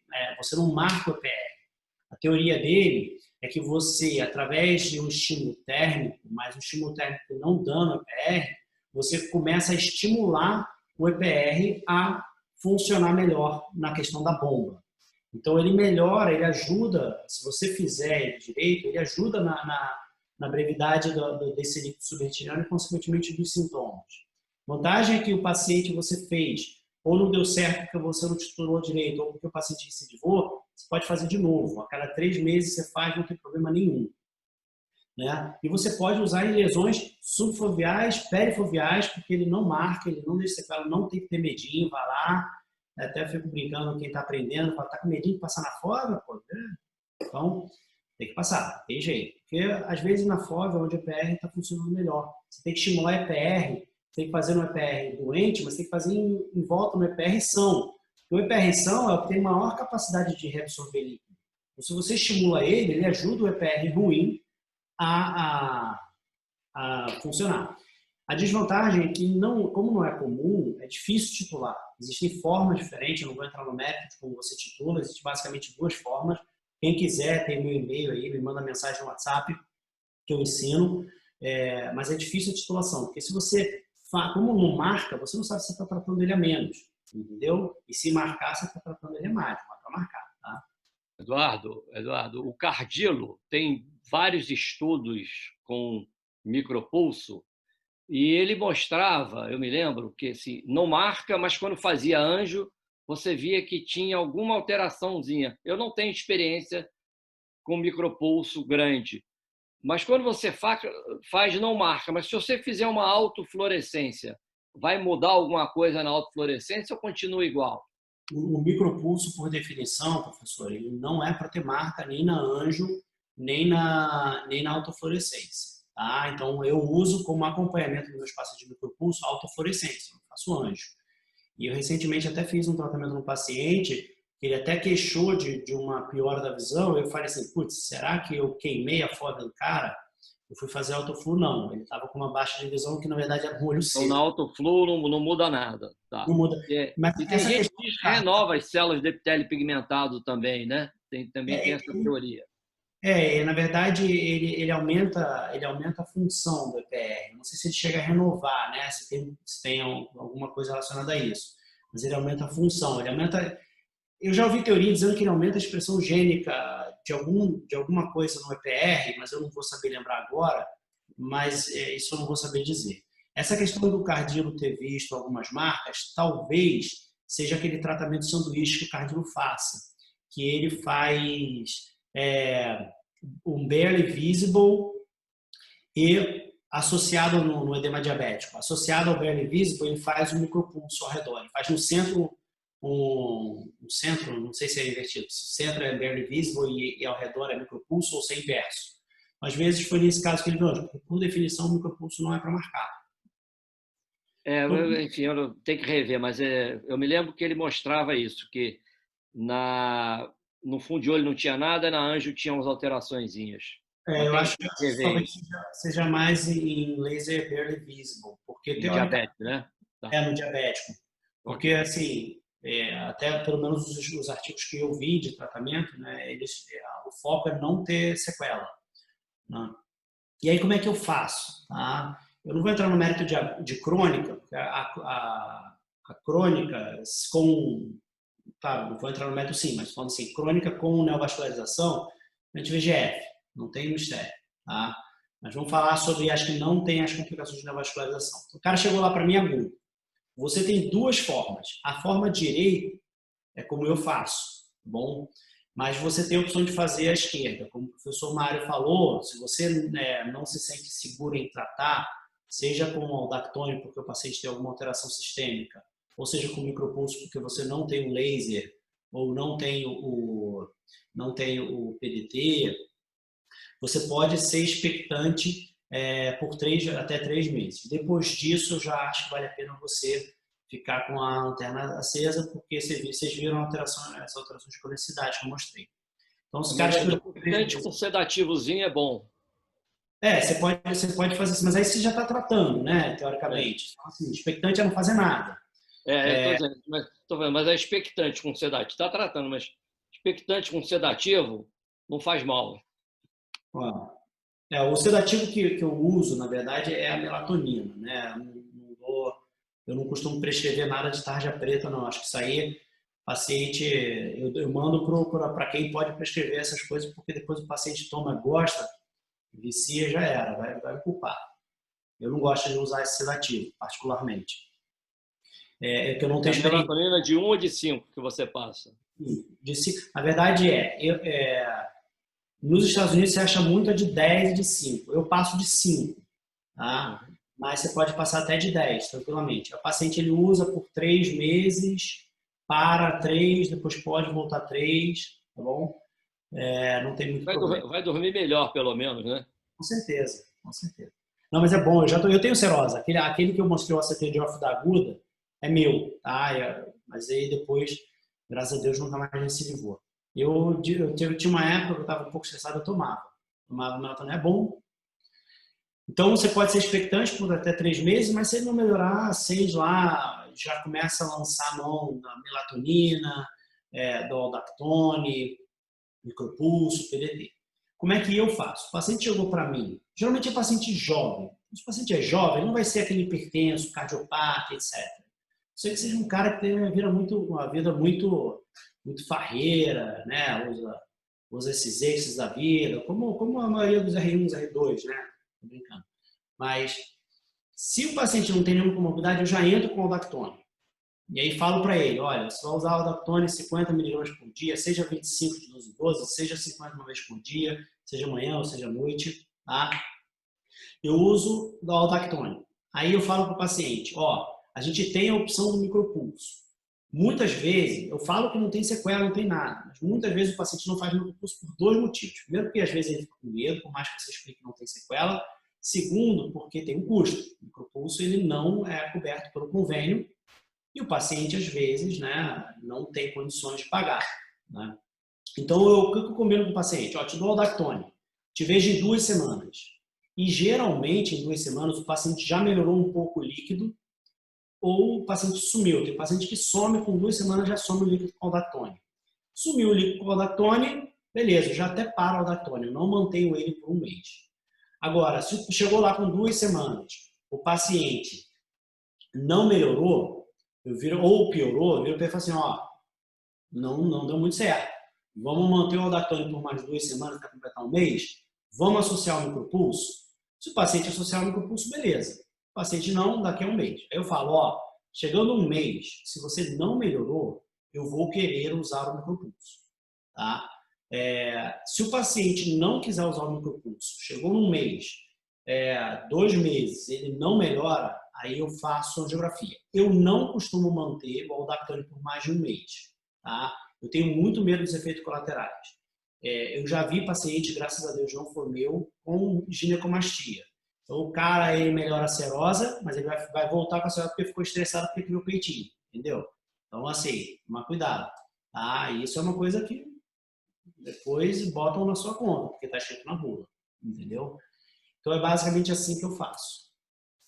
não marca o EPR. A teoria dele é que você, através de um estímulo térmico, mas um estímulo térmico não dando EPR, você começa a estimular o EPR a funcionar melhor na questão da bomba. Então, ele melhora, ele ajuda, se você fizer ele direito, ele ajuda na brevidade desse líquido subretiniano e, consequentemente, dos sintomas. Vantagem é que o paciente você fez, ou não deu certo porque você não titulou direito, ou porque o paciente recidivou, você pode fazer de novo. A cada 3 meses você faz, não tem problema nenhum. Né? E você pode usar em lesões subfoveais, perifoveais, porque ele não marca, ele não deixa sequela, não tem que ter medinho, vai lá. Até fico brincando quem está aprendendo, fala, tá com medinho de passar na fóvea? Pô, então, tem que passar, tem jeito. Porque, às vezes, na fóvea, onde o EPR está funcionando melhor. Você tem que estimular EPR, tem que fazer no EPR doente, mas tem que fazer em volta no EPR são. O EPR são é o que tem maior capacidade de reabsorver líquido. Então, se você estimula ele ajuda o EPR ruim a funcionar. A desvantagem é que, como não é comum, é difícil titular. Existem formas diferentes, eu não vou entrar no mérito de como você titula, existem basicamente 2 formas. Quem quiser, tem meu e-mail aí, me manda mensagem no WhatsApp, que eu ensino. Mas é difícil a titulação, porque se você, como não marca, você não sabe se você está tratando ele a menos, entendeu? E se marcar, você está tratando ele a mais, mas para marcar, tá? Eduardo, o Cardilo tem vários estudos com micropulso e ele mostrava, eu me lembro, que assim, não marca, mas quando fazia anjo, você via que tinha alguma alteraçãozinha. Eu não tenho experiência com micropulso grande, Mas quando você faz, não marca. Mas se você fizer uma autofluorescência, vai mudar alguma coisa na autofluorescência ou continua igual? O micropulso, por definição, professor, ele não é para ter marca nem na anjo, nem na autofluorescência. Tá? Então, eu uso como acompanhamento dos meus pacientes de micropulso a autofluorescência, eu faço anjo. E eu recentemente até fiz um tratamento no paciente, que ele até queixou de uma piora da visão. Eu falei assim, putz, será que eu queimei a foda do cara? Eu fui fazer autoflu, não. Ele estava com uma baixa de visão que, na verdade, era um olho Então, seco. na autoflu não muda nada. Tá. Não muda. Mas E tem gente que diz que renova as células de epitélio pigmentado também, né? Também tem essa teoria. Na verdade, ele aumenta a função do EPR. Não sei se ele chega a renovar, né? Se tem alguma coisa relacionada a isso. Mas ele aumenta a função. Eu já ouvi teoria dizendo que ele aumenta a expressão gênica de alguma coisa no EPR, mas eu não vou saber lembrar agora. Mas isso eu não vou saber dizer. Essa questão do Cardilo ter visto algumas marcas, talvez seja aquele tratamento sanduíche que o Cardilo faça, que ele faz um barely visible e associado no edema diabético. Associado ao barely visible, ele faz um micropulso ao redor. Ele faz no centro, não sei se é invertido, se o centro é barely visible e ao redor é micropulso ou se é inverso. Às vezes foi nesse caso que ele viu, porque por definição o micropulso não é para marcar. Enfim, eu tenho que rever, mas eu me lembro que ele mostrava isso, que no fundo de olho não tinha nada, na anjo tinha umas alteraçõezinhas. Eu acho que talvez seja mais em laser barely visible, porque no diabético, né? Tá. No diabético. Porque, assim, até pelo menos os artigos que eu vi de tratamento, né, o foco é não ter sequela. Né? E aí, como é que eu faço? Tá? Eu não vou entrar no mérito de crônica, porque a crônica com... Claro, não vou entrar no mérito sim, mas falando assim, crônica com neovascularização, anti-VEGF, não tem mistério. Tá? Mas vamos falar sobre as que não tem as complicações de neovascularização. O cara chegou lá para mim agudo. Você tem duas formas. A forma direita é como eu faço, tá bom? Mas você tem a opção de fazer a esquerda. Como o professor Mário falou, se você não se sente seguro em tratar, seja com aldactônio, porque o paciente tem alguma alteração sistêmica, ou seja com micropulso, porque você não tem o laser, ou não tem o PDT, você pode ser expectante por até 3 meses. Depois disso, eu já acho que vale a pena você ficar com a lanterna acesa, porque vocês viram as alterações de cronicidade que eu mostrei. Então, os caras com sedativozinho é bom. Você pode fazer isso, mas aí você já está tratando, né, teoricamente. Então, assim, expectante é não fazer nada. Tô vendo, mas é expectante com sedativo. Está tratando, mas expectante com sedativo não faz mal. O sedativo que eu uso, na verdade, é a melatonina, né? Eu não costumo prescrever nada de tarja preta, não. Acho que isso aí, paciente, eu mando para quem pode prescrever essas coisas, porque depois o paciente toma, gosta, vicia, já era, vai me culpar. Eu não gosto de usar esse sedativo, particularmente. Que eu não tenho experiência. A melatonina de 1 ou de 5 que você passa? Na verdade, nos Estados Unidos você acha muito a de 10 e de 5. Eu passo de 5, tá? Mas você pode passar até de 10, tranquilamente. O paciente ele usa por 3 meses, para 3, depois pode voltar 3, tá bom? Não tem muito problema. Vai dormir melhor, pelo menos, né? Com certeza, com certeza. Não, mas é bom, eu tenho serose. Aquele que eu mostrei o ACT de off da aguda é meu, tá? Mas aí depois, graças a Deus, nunca mais recidivou. Eu tinha uma época que eu estava um pouco estressado, eu tomava melatonina, é bom. Então, você pode ser expectante por até 3 meses, mas se ele não melhorar, 6 lá, já começa a lançar a mão da melatonina, do aldactone, micropulso, PDT. Como é que eu faço? O paciente chegou para mim, geralmente é paciente jovem. Se o paciente é jovem, ele não vai ser aquele hipertenso, cardiopata, etc. Só que seja um cara que tem uma vida muito farreira, né? Usa esses exes da vida, como a maioria dos R1, R2, né? Tô brincando. Mas se o paciente não tem nenhuma comorbidade, eu já entro com o aldactone. E aí falo para ele, olha, você vai usar o aldactone 50 mg por dia, seja 25 de 12 em 12, seja 50 uma vez por dia, seja manhã ou seja noite, tá? Eu uso o Aldactone. Aí eu falo para o paciente, ó, a gente tem a opção do micropulso. Muitas vezes, eu falo que não tem sequela, não tem nada, mas muitas vezes o paciente não faz micropulso por dois motivos. Primeiro, porque às vezes ele fica com medo, por mais que você explique que não tem sequela. Segundo, porque tem um custo. O micropulso ele não é coberto pelo convênio e o paciente, às vezes, né, não tem condições de pagar, né? Então, o que eu combino com o paciente? Ó, te dou o Aldactone, te vejo em 2 semanas. E, geralmente, em 2 semanas, o paciente já melhorou um pouco o líquido ou o paciente sumiu. Tem paciente que some com 2 semanas, já some o líquido com o Aldactone. Sumiu o líquido com o Aldactone, beleza, eu já até paro o Aldactone, eu não mantenho ele por um mês. Agora, se chegou lá com 2 semanas, o paciente não melhorou, ou piorou, eu viro para ele e falo assim, ó, não deu muito certo. Vamos manter o Aldactone por mais 2 semanas para completar um mês? Vamos associar o micropulso? Se o paciente associar o micropulso, beleza. O paciente não, daqui a um mês. Aí eu falo, ó, chegando um mês, se você não melhorou, eu vou querer usar o micropulso, tá? Se o paciente não quiser usar o micropulso, chegou num mês, 2 meses, ele não melhora, aí eu faço angiografia. Eu não costumo manter o Aldactone por mais de um mês, tá? Eu tenho muito medo dos efeitos colaterais. Eu já vi paciente, graças a Deus não foi meu, com ginecomastia. Então o cara ele melhora a serosa, mas ele vai voltar com a serosa porque ficou estressado porque criou peitinho, entendeu? Então assim, tomar cuidado, tá? Isso é uma coisa que depois botam na sua conta, porque está escrito na bula, entendeu? Então é basicamente assim que eu faço.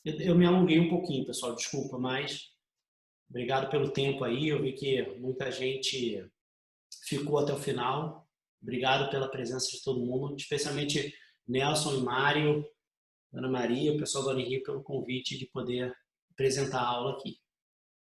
Eu me alonguei um pouquinho, pessoal, desculpa, mas obrigado pelo tempo aí. Eu vi que muita gente ficou até o final. Obrigado pela presença de todo mundo, especialmente Nelson e Mário, Ana Maria, o pessoal do Henrique, pelo convite de poder apresentar a aula aqui.